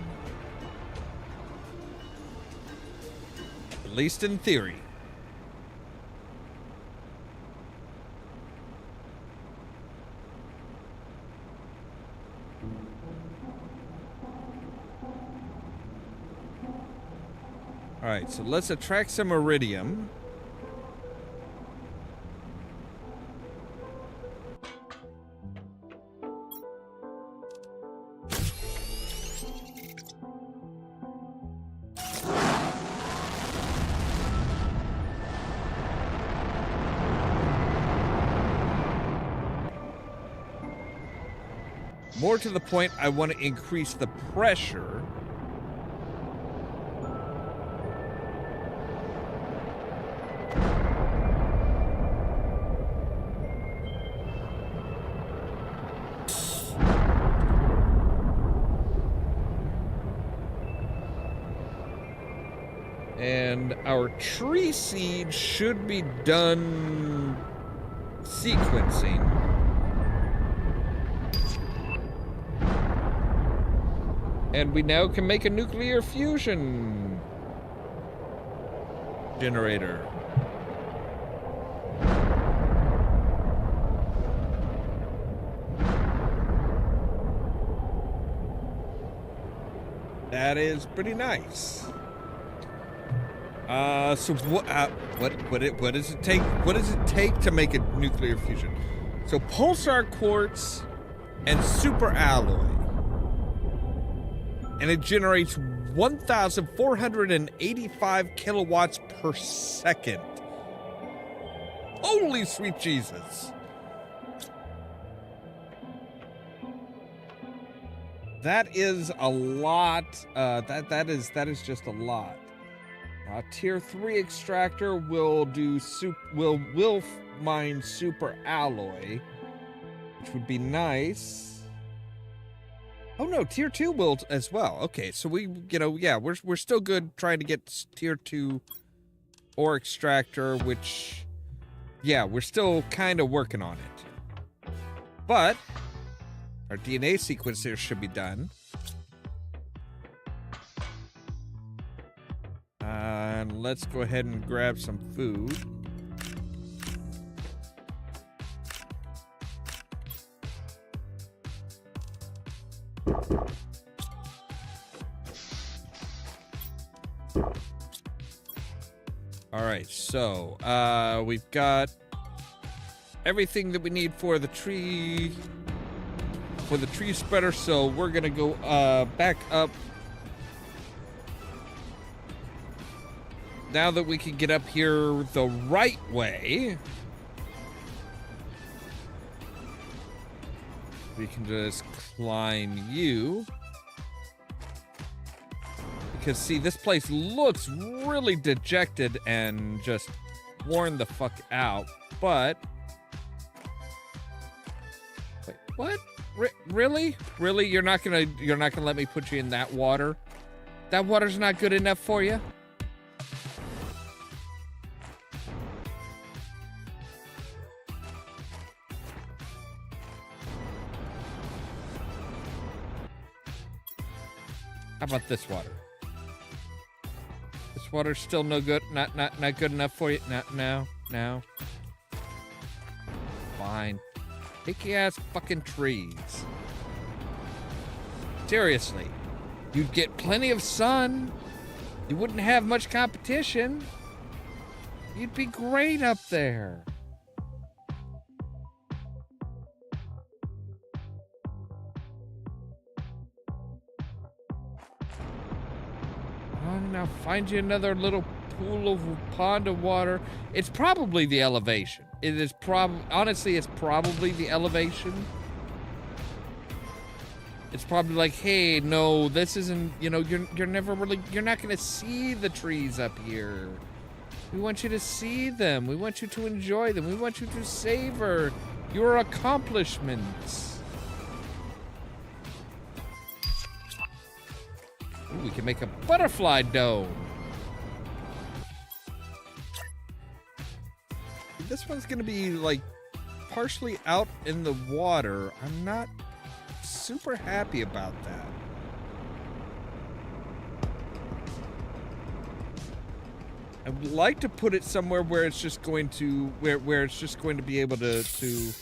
At least in theory. All right, so let's attract some iridium. More to the point, I want to increase the pressure. And our tree seed should be done sequencing. And we now can make a nuclear fusion generator. That is pretty nice. So what does it take? What does it take to make a nuclear fusion? So pulsar quartz and super alloy. And it generates 1,485 kilowatts per second. Holy sweet Jesus. That is a lot. That is just a lot. Tier 3 extractor will do will mine super alloy, which would be nice. Oh no, tier 2 will as well. Okay, so we, yeah, we're still good trying to get tier 2 ore extractor, which, yeah, we're still kind of working on it. But our DNA sequencer should be done. And let's go ahead and grab some food. All right, so we've got everything that we need for the tree spreader, so we're gonna go back up. Now that we can get up here the right way, we can just climb you. Because, see, this place looks really dejected and just worn the fuck out, but... Wait, what? Really? Really? You're not gonna let me put you in that water? That water's not good enough for you? How about this water? This water's still no good, not good enough for you. Now. Fine. Picky ass fucking trees. Seriously. You'd get plenty of sun. You wouldn't have much competition. You'd be great up there. now find you another little pool of pond of water. It's probably the elevation. It is honestly, it's probably the elevation. It's probably like, hey, no, this isn't, you know, you're never really, you're not gonna see the trees up here. We want you to see them. We want you to enjoy them. We want you to savor your accomplishments. Ooh, we can make a butterfly dome. This one's gonna be like partially out in the water. I'm not super happy about that. I would like to put it somewhere where it's just going to where it's just going to be able to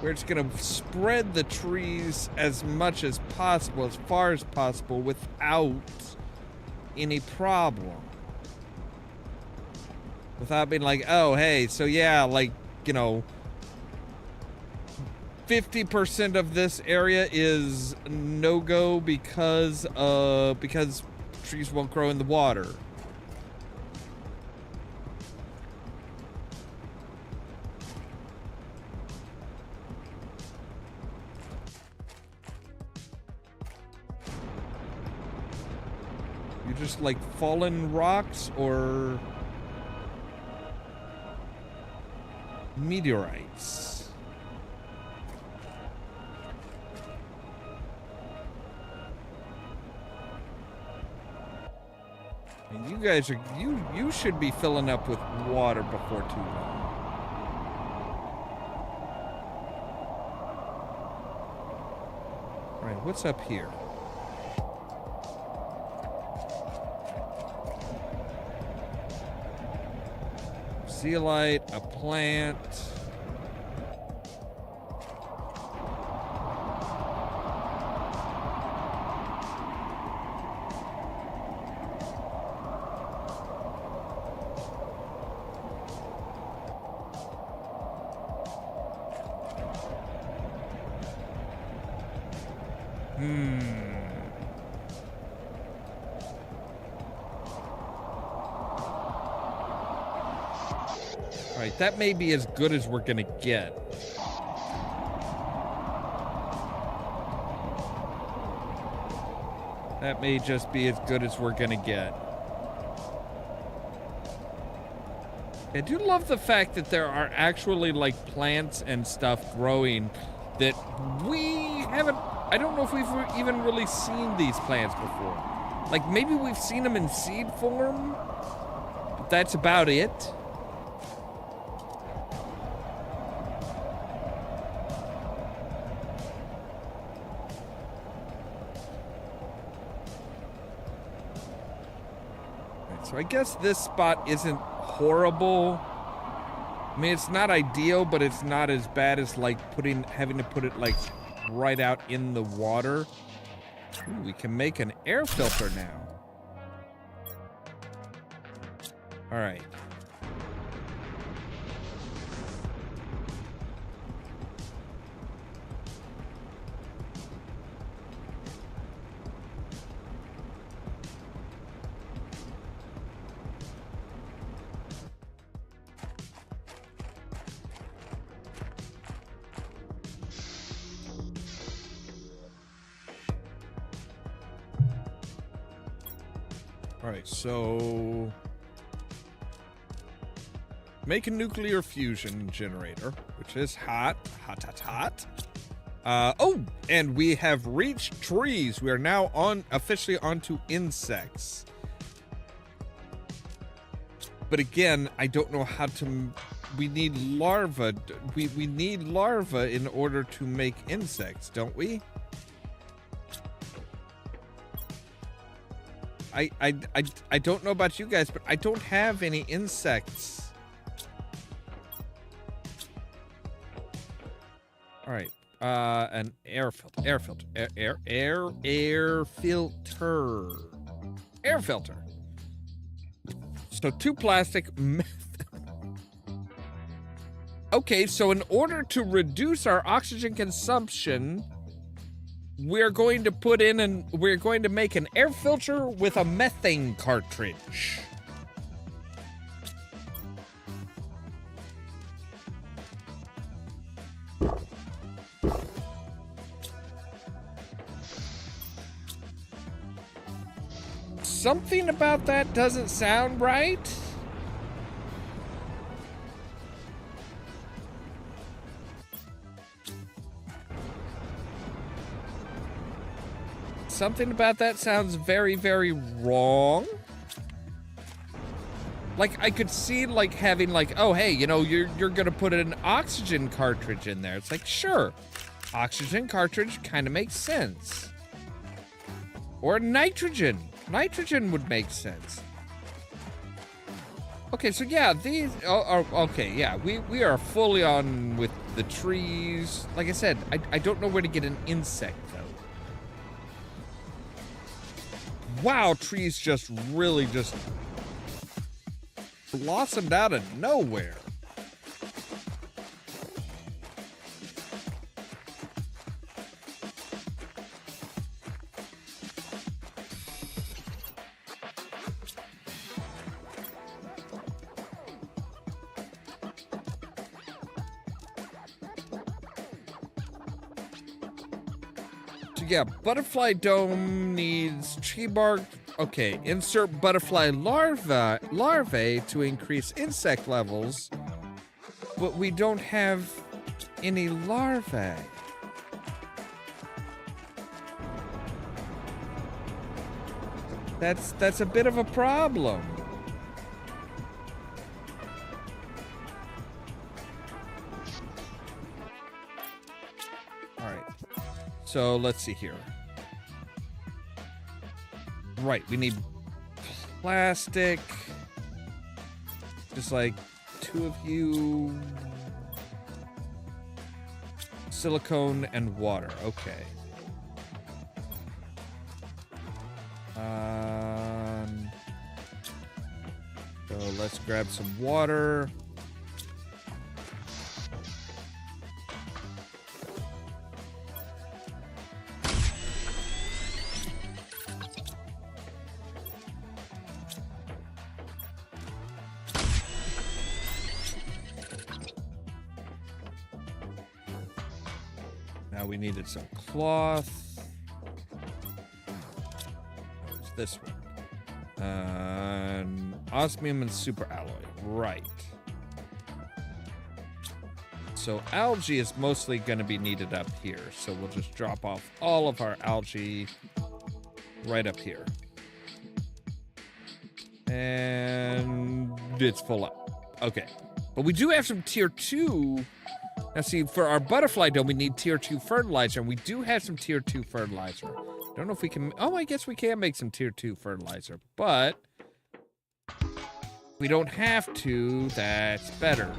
where it's going to spread the trees as much as possible, as far as possible, without any problem. Without being like, oh, hey, so yeah, like, you know, 50% of this area is no-go because trees won't grow in the water. You just like fallen rocks or meteorites? And you guys are, you should be filling up with water before too long. All right, what's up here? Zeolite, a plant. Alright, that may be as good as we're gonna get. That may just be as good as we're gonna get. I do love the fact that there are actually like plants and stuff growing that we haven't, I don't know if we've even really seen these plants before. Like maybe we've seen them in seed form, but that's about it. So I guess this spot isn't horrible. I mean, it's not ideal, but it's not as bad as like having to put it like right out in the water. Ooh, we can make an air filter now. All right. Alright, so make a nuclear fusion generator, which is hot. Oh, and we have reached trees. We are now officially onto insects. But again, I don't know how to, we need larvae. We need larvae in order to make insects, don't we? I don't know about you guys, but I don't have any insects. All right, an air filter, air filter. So 2 plastic. Okay, so in order to reduce our oxygen consumption, we're going to put in we're going to make an air filter with a methane cartridge. Something about that doesn't sound right. Something about that sounds very, very wrong. Like, I could see, like, having, like, oh, hey, you know, you're gonna put an oxygen cartridge in there. It's like, sure, oxygen cartridge kind of makes sense. Or nitrogen. Nitrogen would make sense. Okay, so yeah, these... okay, yeah, we are fully on with the trees. Like I said, I don't know where to get an insect, though. Wow, trees just really just blossomed out of nowhere. Yeah, butterfly dome needs tree bark. Okay, insert butterfly larvae to increase insect levels, but we don't have any larvae. That's a bit of a problem. So let's see here. Right, we need plastic. Just like 2 of you. Silicone and water. Okay. So let's grab some water. We needed some cloth. What's this one? Osmium and super alloy. Right. So algae is mostly going to be needed up here. So we'll just drop off all of our algae right up here. And it's full up. Okay. But we do have some tier 2. Now see, for our butterfly dome, we need tier 2 fertilizer, and we do have some tier 2 fertilizer. Don't know if we can... Oh, I guess we can make some tier 2 fertilizer, but... we don't have to, that's better.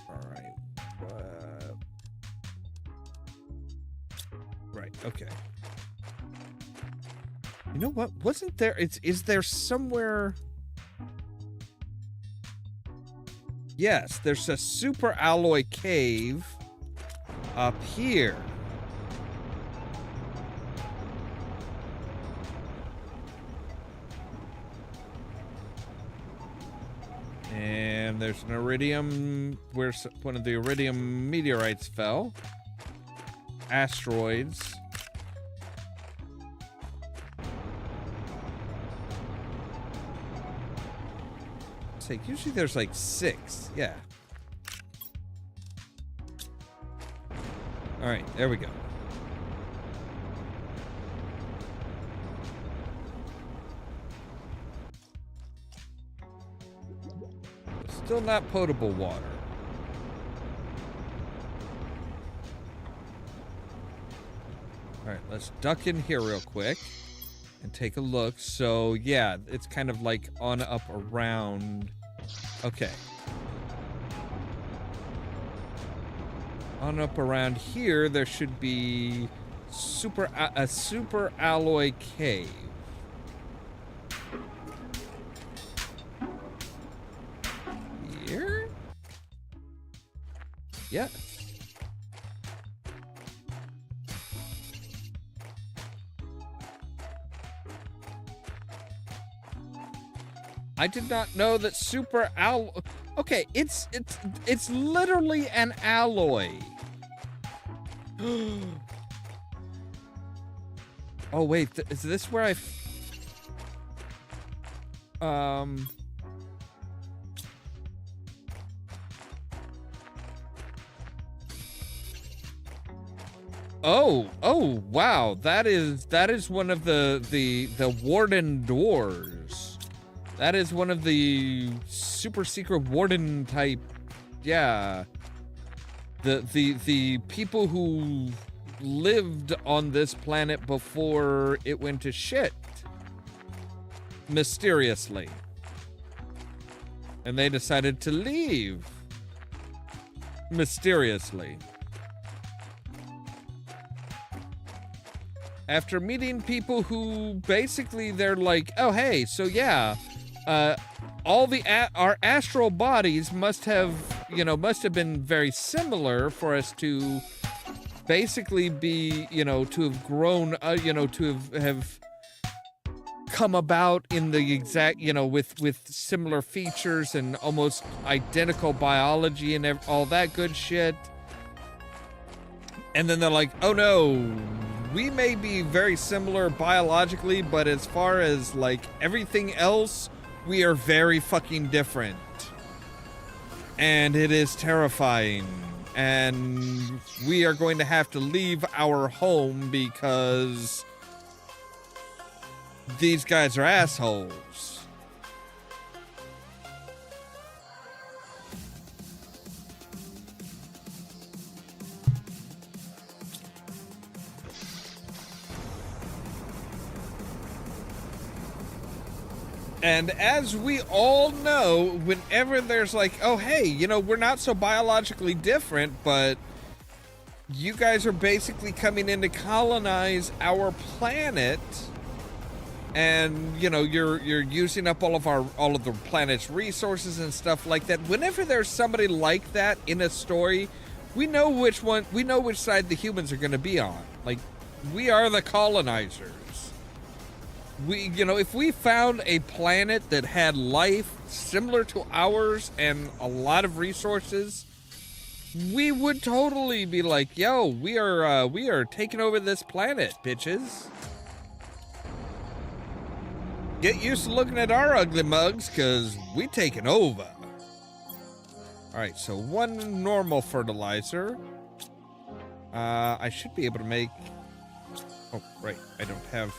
Alright. Right, okay. You know what? Wasn't there... Is there somewhere... Yes, there's a super alloy cave up here. And there's an iridium... where one of the iridium meteorites fell. Asteroids. Usually there's like 6. Yeah. All right, there we go. Still not potable water. All right, let's duck in here real quick and take a look. So yeah, it's kind of like on up around. Okay. On up around here, there should be a super alloy cave. Here? Yeah. I did not know that super alloy. Okay, it's literally an alloy. Oh wait, is this where Oh, wow. That is one of the warden doors. That is one of the super secret warden type. Yeah. The people who lived on this planet before it went to shit. Mysteriously. And they decided to leave. Mysteriously. After meeting people who basically they're like, oh hey, so yeah, all our astral bodies must have been very similar for us to basically be, to have grown, to have come about in the exact, with similar features and almost identical biology and all that good shit. And then they're like, oh no, we may be very similar biologically, but as far as like everything else, we are very fucking different. And it is terrifying. And we are going to have to leave our home because these guys are assholes. And as we all know, whenever there's like, oh, hey, we're not so biologically different, but you guys are basically coming in to colonize our planet, and, you're using up all of the planet's resources and stuff like that. Whenever there's somebody like that in a story, we know which side the humans are going to be on. Like, we are the colonizers. If we found a planet that had life similar to ours and a lot of resources, we would totally be like, yo, we are taking over this planet, bitches. Get used to looking at our ugly mugs, cause we taking over. Alright, so one normal fertilizer. I should be able to make... Oh, right, I don't have...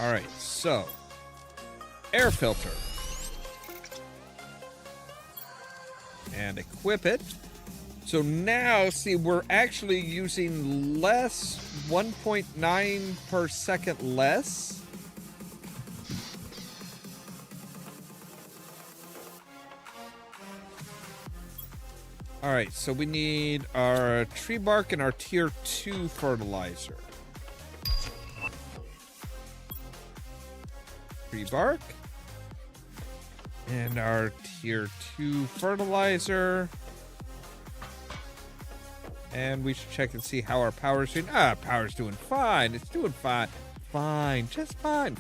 All right, so air filter and equip it. So now, see, we're actually using less, 1.9 per second less. All right, so we need our tree bark and our tier 2 fertilizer. Tree bark and our tier 2 fertilizer, and we should check and see how our power's doing. Power's doing fine. It's doing fine, just fine.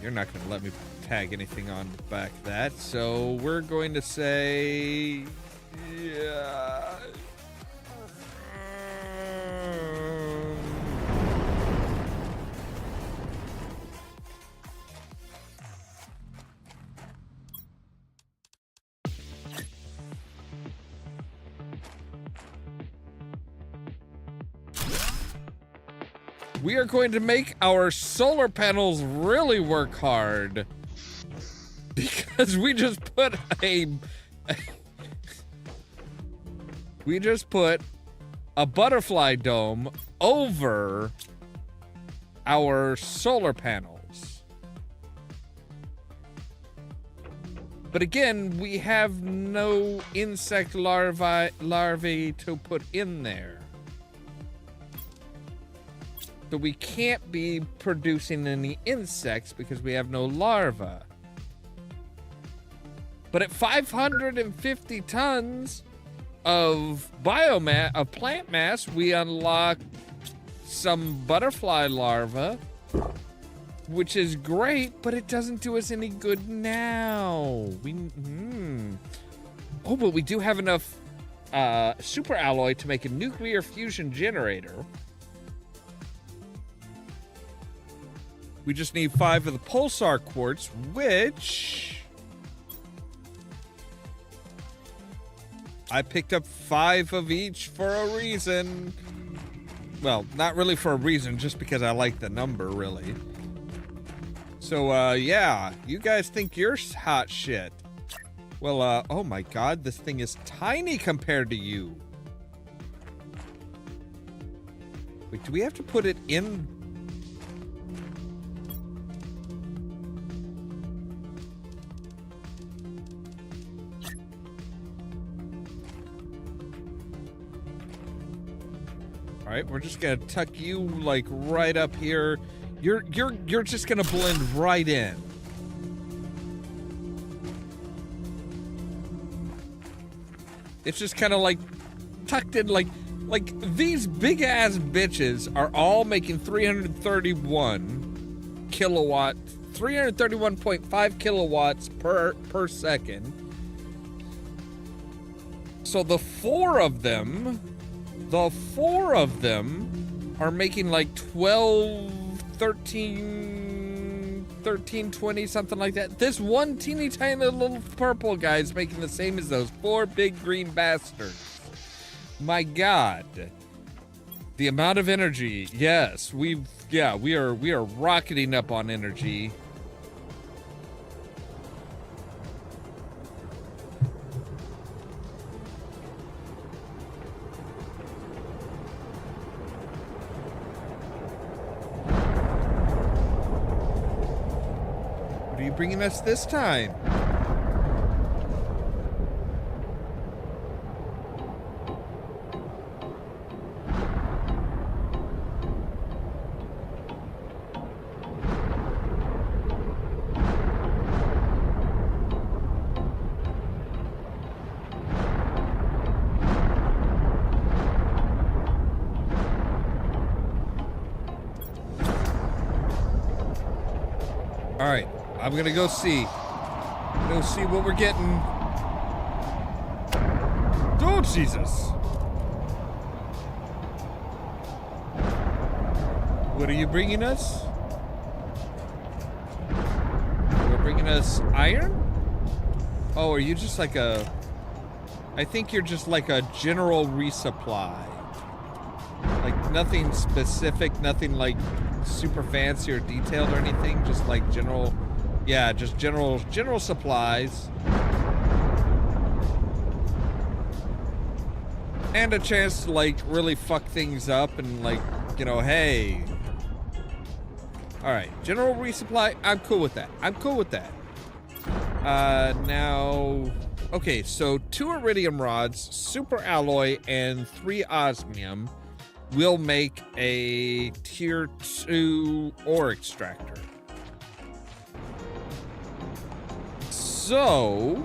You're not going to let me tag anything on the back of that, so we're going to say yeah. We are going to make our solar panels really work hard because we just put a butterfly dome over our solar panels. But again, we have no insect larvae to put in there. So we can't be producing any insects because we have no larvae. But at 550 tons of biomass, of plant mass, we unlock some butterfly larvae, which is great, but it doesn't do us any good now. Oh, but we do have enough super alloy to make a nuclear fusion generator. We just need 5 of the pulsar quartz, which I picked up 5 of each for a reason. Well, not really for a reason, just because I like the number, really. So, yeah, you guys think you're hot shit. Well, oh my god, this thing is tiny compared to you. Wait, do we have to put it in? All right, we're just gonna tuck you like right up here. You're just gonna blend right in. It's just kind of like tucked in, like these big ass bitches are all making 331 kilowatt, 331.5 kilowatts per second. So the four of them are making like 12, 13, 20, something like that. This one teeny tiny little purple guy is making the same as those 4 big green bastards. My god. The amount of energy. Yes, we are rocketing up on energy. What are you bringing us this time? All right, I'm gonna go see. Go see what we're getting. Oh, Jesus. What are you bringing us? You're bringing us iron? Oh, are you just like a... I think you're just like a general resupply. Like nothing specific, nothing like super fancy or detailed or anything, just like general, yeah, just general supplies. And a chance to like really fuck things up and like, you know, hey. All right, general resupply, I'm cool with that. I'm cool with that. Now, okay, so 2 iridium rods, super alloy, and 3 osmium will make a tier 2 ore extractor. So,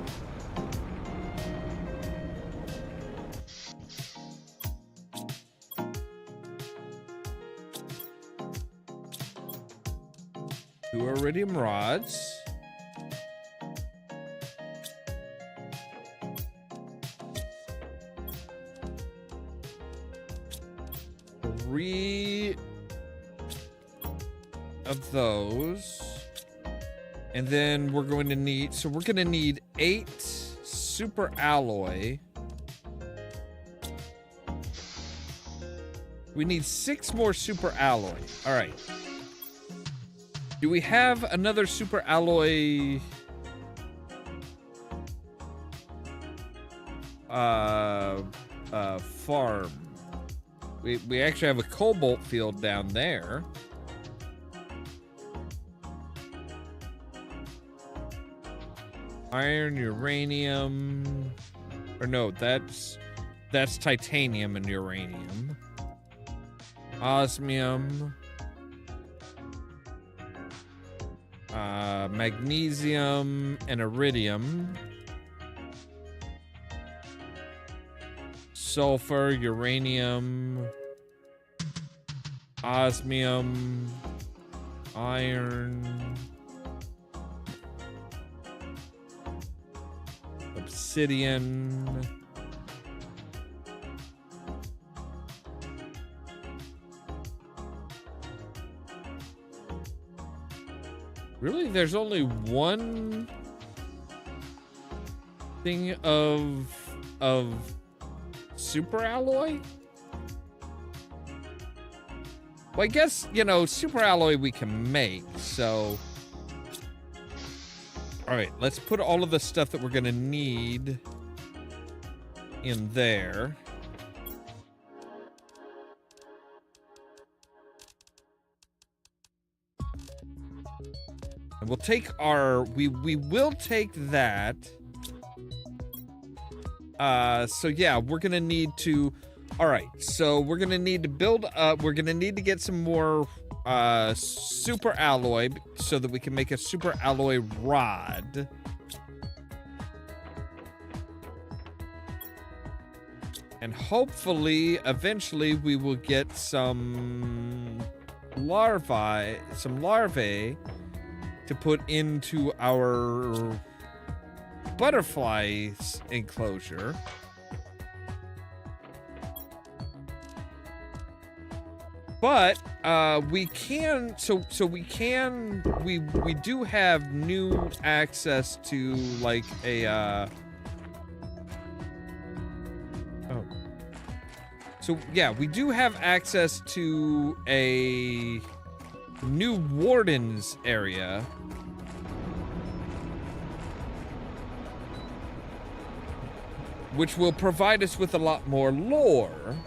two iridium rods. Three of those. And then we're going to need, so we're going to need 8 super alloy. We need 6 more super alloy. All right. Do we have another super alloy? Farm. We actually have a cobalt field down there. Iron, uranium, or no, that's titanium and uranium. Osmium. Magnesium and iridium. Sulfur, uranium, osmium, iron, obsidian. Really? There's only one thing of super alloy? Well, I guess, you know, super alloy we can make, so... Alright, let's put all of the stuff that we're gonna need in there. And we'll take our... We will take that. So yeah, we're gonna need to... Alright, so we're gonna need to build up... We're gonna need to get some more super alloy so that we can make a super alloy rod. And hopefully, eventually, we will get some larvae to put into our butterflies enclosure. But we can, we do have new access to like a oh. So yeah, we do have access to a new wardens area. Which will provide us with a lot more lore.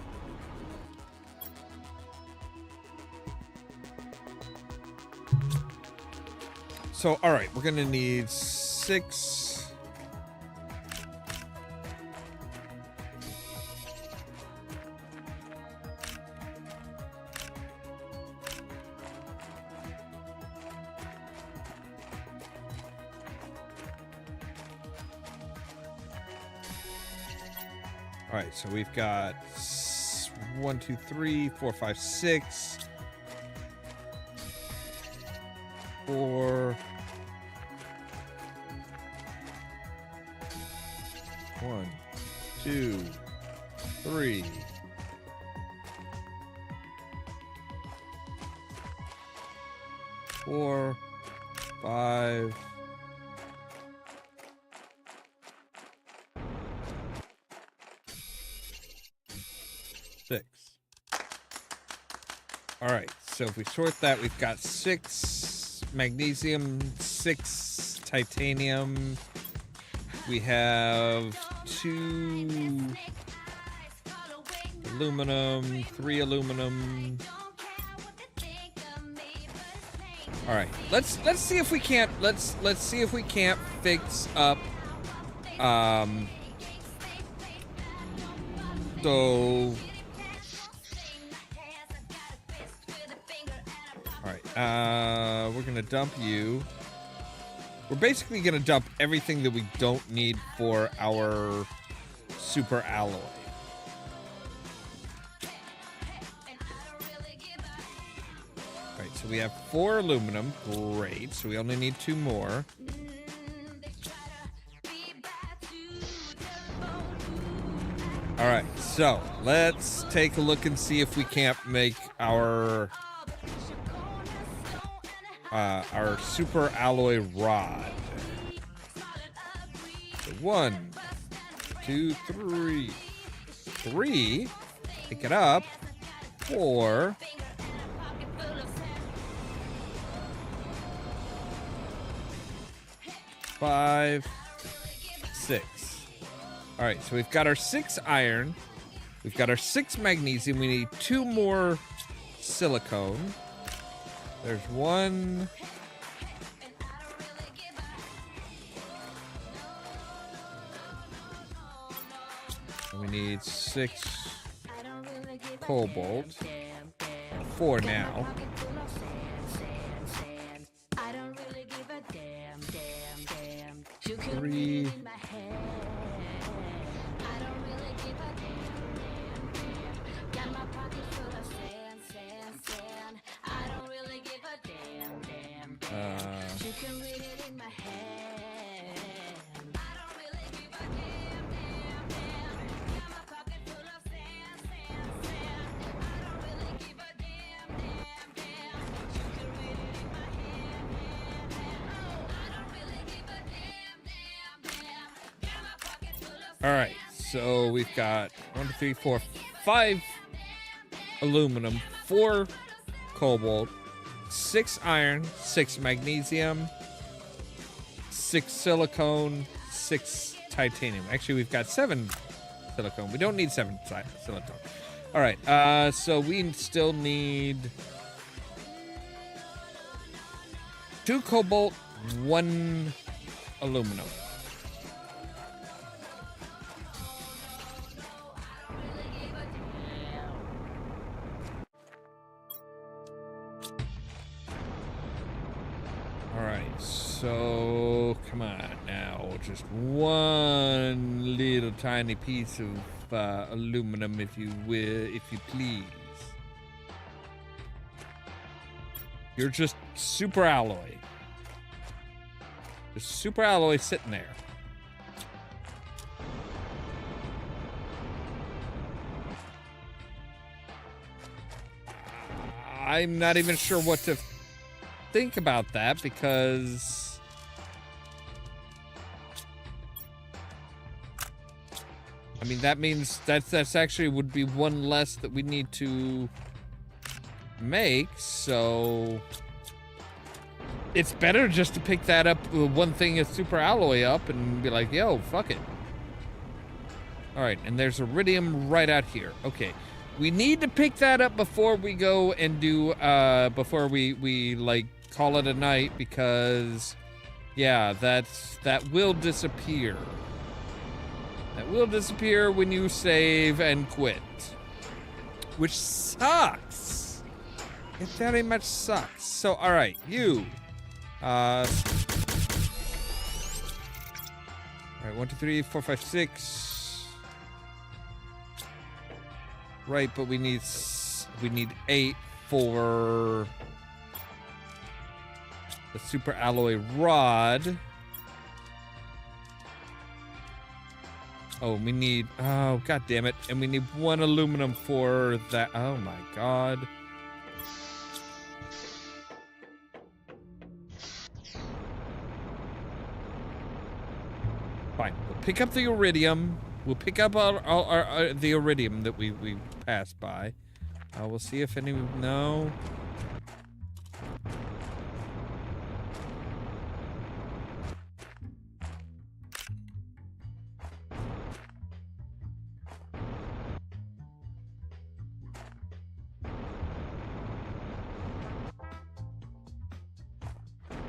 So, all right, we're gonna need 6. All right, so we've got 1, 2, 3, 4, 5, 6. 4. 1, 2, 3. 4, 5. 6. All right, so if we sort that, we've got 6 magnesium, 6 titanium. We have 2 aluminum, 3 aluminum. All right, let's see if we can't let's see if we can't fix up so all right, we're gonna dump you. We're basically gonna dump everything that we don't need for our super alloy. All right, so we have 4 aluminum. Great. So we only need 2 more. All right, so let's take a look and see if we can't make our super alloy rod. So 1, 2, 3. 3. Pick it up. 4. 5, 6. All right, so we've got our 6 iron. We've got our 6 magnesium. We need 2 more silicone. There's 1. And we need 6 cobalt. 4 now. 3. All right, so we've got 1, 2, 3, 4, 5 aluminum, 4 cobalt, 6 iron, 6 magnesium, 6 silicone, 6 titanium. Actually, we've got 7 silicone. We don't need 7 silicone. All right, so we still need 2 cobalt, 1 aluminum. So, come on now, just one little tiny piece of aluminum, if you will, if you please. You're just super alloy. Just super alloy sitting there. I'm not even sure what to think about that, because I mean, that means that's actually would be one less that we need to make, so it's better just to pick that up, one thing is super alloy up, and be like, yo, fuck it. All right, and there's iridium right out here. Okay, we need to pick that up before we go and do before we like call it a night, because yeah, that will disappear. That will disappear when you save and quit, which sucks. It very much sucks. So, all right, you. All right, 1, 2, 3, 4, 5, 6. Right, but we need 8 for the super alloy rod. Oh, we need, oh, god damn it. And we need 1 aluminum for that. Oh my god. Fine, we'll pick up the iridium. We'll pick up our the iridium that we passed by. We'll see if any, no.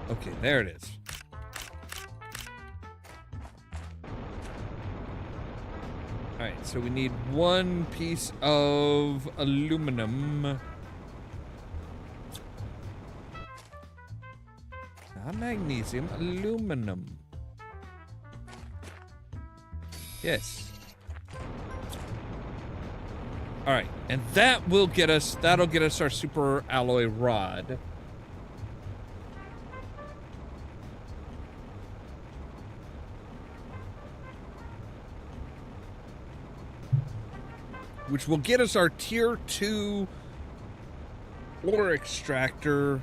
Okay, there it is. All right, so we need 1 piece of aluminum. Not magnesium, aluminum. Yes. All right, and that will get us, that'll get us our super alloy rod. Which will get us our tier 2 ore extractor.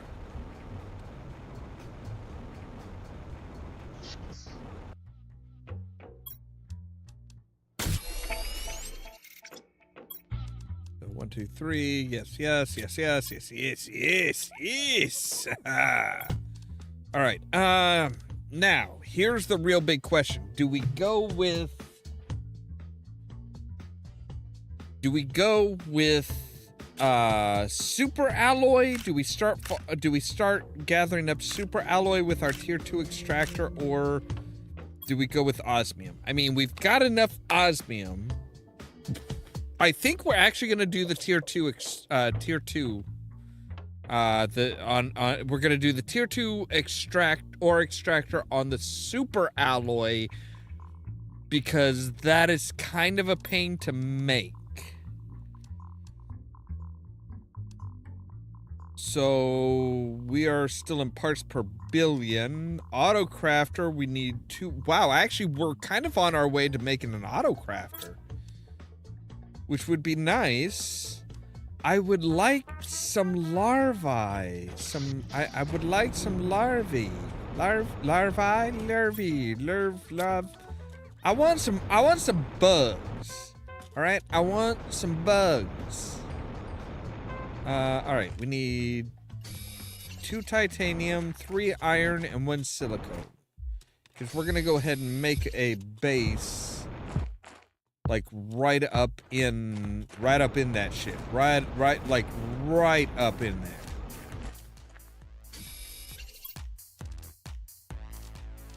So 1, 2, 3. Yes, yes, yes, yes, yes, yes, yes, yes. All right. Now, here's the real big question. Do we go with super alloy? Do we start gathering up super alloy with our tier 2 extractor, or do we go with osmium? I mean, we've got enough osmium. I think we're actually going to do the tier 2 We're gonna do the tier 2 extractor on the super alloy because that is kind of a pain to make. So we are still in parts per billion. Auto crafter, we need 2. Wow, actually we're kind of on our way to making an auto crafter, which would be nice. I would like some larvae. I would like some larvae. Larvae. I want some bugs. All right, I want some bugs. All right, we need 2 titanium, 3 iron, and 1 silicone. Because we're gonna go ahead and make a base. Like right up in that shit. Right up in there.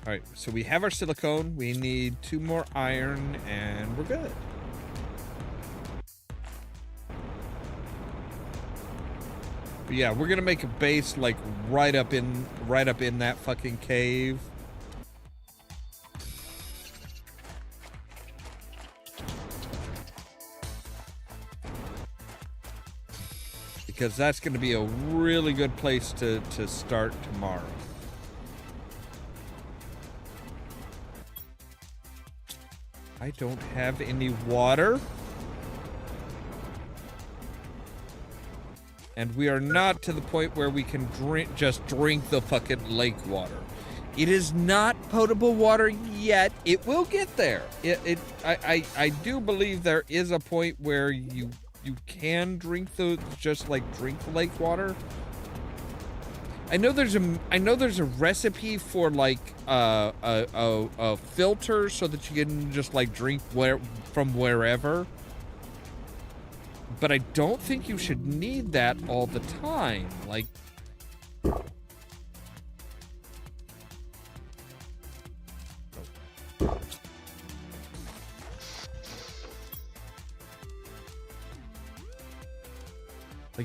All right, so we have our silicone. We need 2 more iron, and we're good. But yeah, we're gonna make a base like right up in that fucking cave. Because that's going to be a really good place to start tomorrow. I don't have any water. And we are not to the point where we can just drink the fucking lake water. It is not potable water yet. It will get there. I do believe there is a point where you can drink just drink the lake water. I know there's a recipe for like a filter so that you can just like drink from wherever. But I don't think you should need that all the time. Like,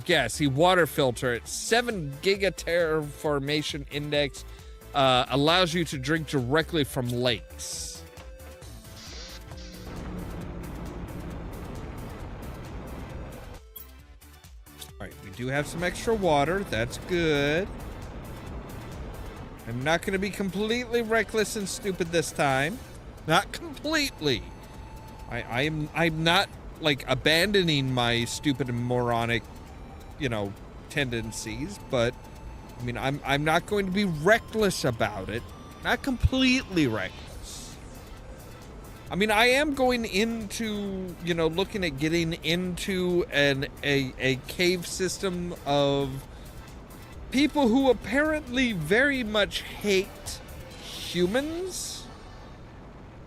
yeah, see, water filter at 7 gigaterraformation index allows you to drink directly from lakes. All right, we do have some extra water. That's good. I'm not going to be completely reckless and stupid this time. Not completely. I'm not like abandoning my stupid and moronic, tendencies, but I mean, I'm not going to be reckless about it. Not completely reckless. I mean, I am going into, looking at getting into a cave system of people who apparently very much hate humans.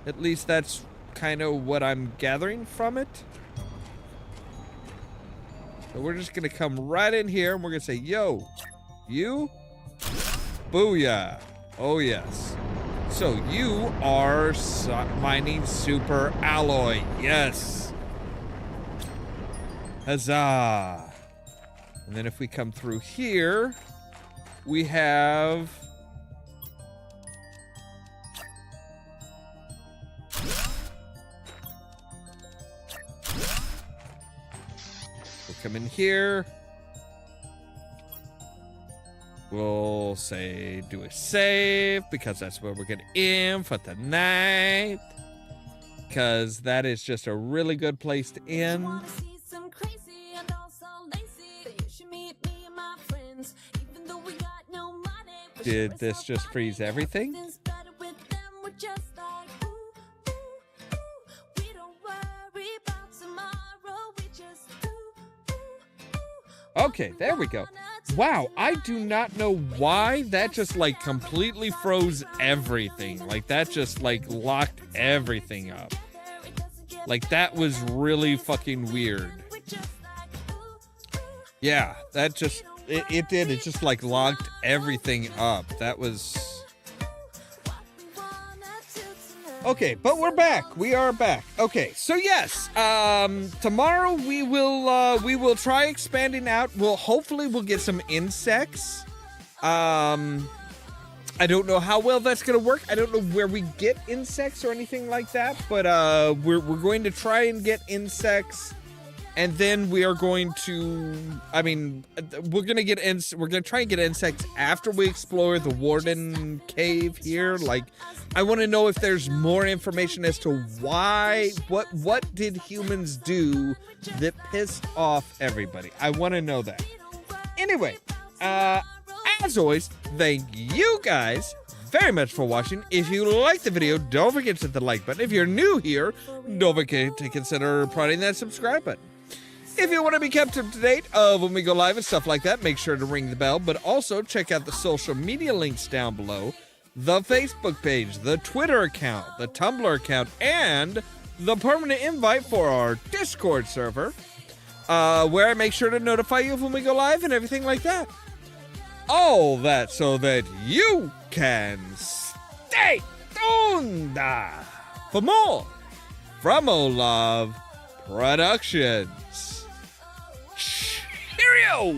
At least that's kind of what I'm gathering from it. So we're just gonna come right in here and we're gonna say, yo, you, booyah. Oh yes. So you are mining super alloy. Yes. Huzzah. And then if we come through here, we have come in here. We'll say do a save because that's where we're gonna end for the night. Because that is just a really good place to end. Did this just freeze everything? Okay, there we go. Wow, I do not know why that just like completely froze everything. Like that just like locked everything up. Like that was really fucking weird. Yeah, that just, it did. It just like locked everything up. That was Okay, but we're back. We are back. Okay, so yes, tomorrow we will try expanding out. Hopefully we'll get some insects. I don't know how well that's gonna work. I don't know where we get insects or anything like that, but we're going to try and get insects, and then we are going to. I mean, we're gonna try and get insects after we explore the Warden Cave here. Like, I want to know if there's more information as to why. What did humans do that pissed off everybody? I want to know that. Anyway, as always, thank you guys very much for watching. If you like the video, don't forget to hit the like button. If you're new here, don't forget to consider prodding that subscribe button. If you want to be kept up to date of when we go live and stuff like that, make sure to ring the bell, but also check out the social media links down below, the Facebook page, the Twitter account, the Tumblr account, and the permanent invite for our Discord server, where I make sure to notify you of when we go live and everything like that. All that so that you can stay tuned for more from Ollamh Productions. Cheerio!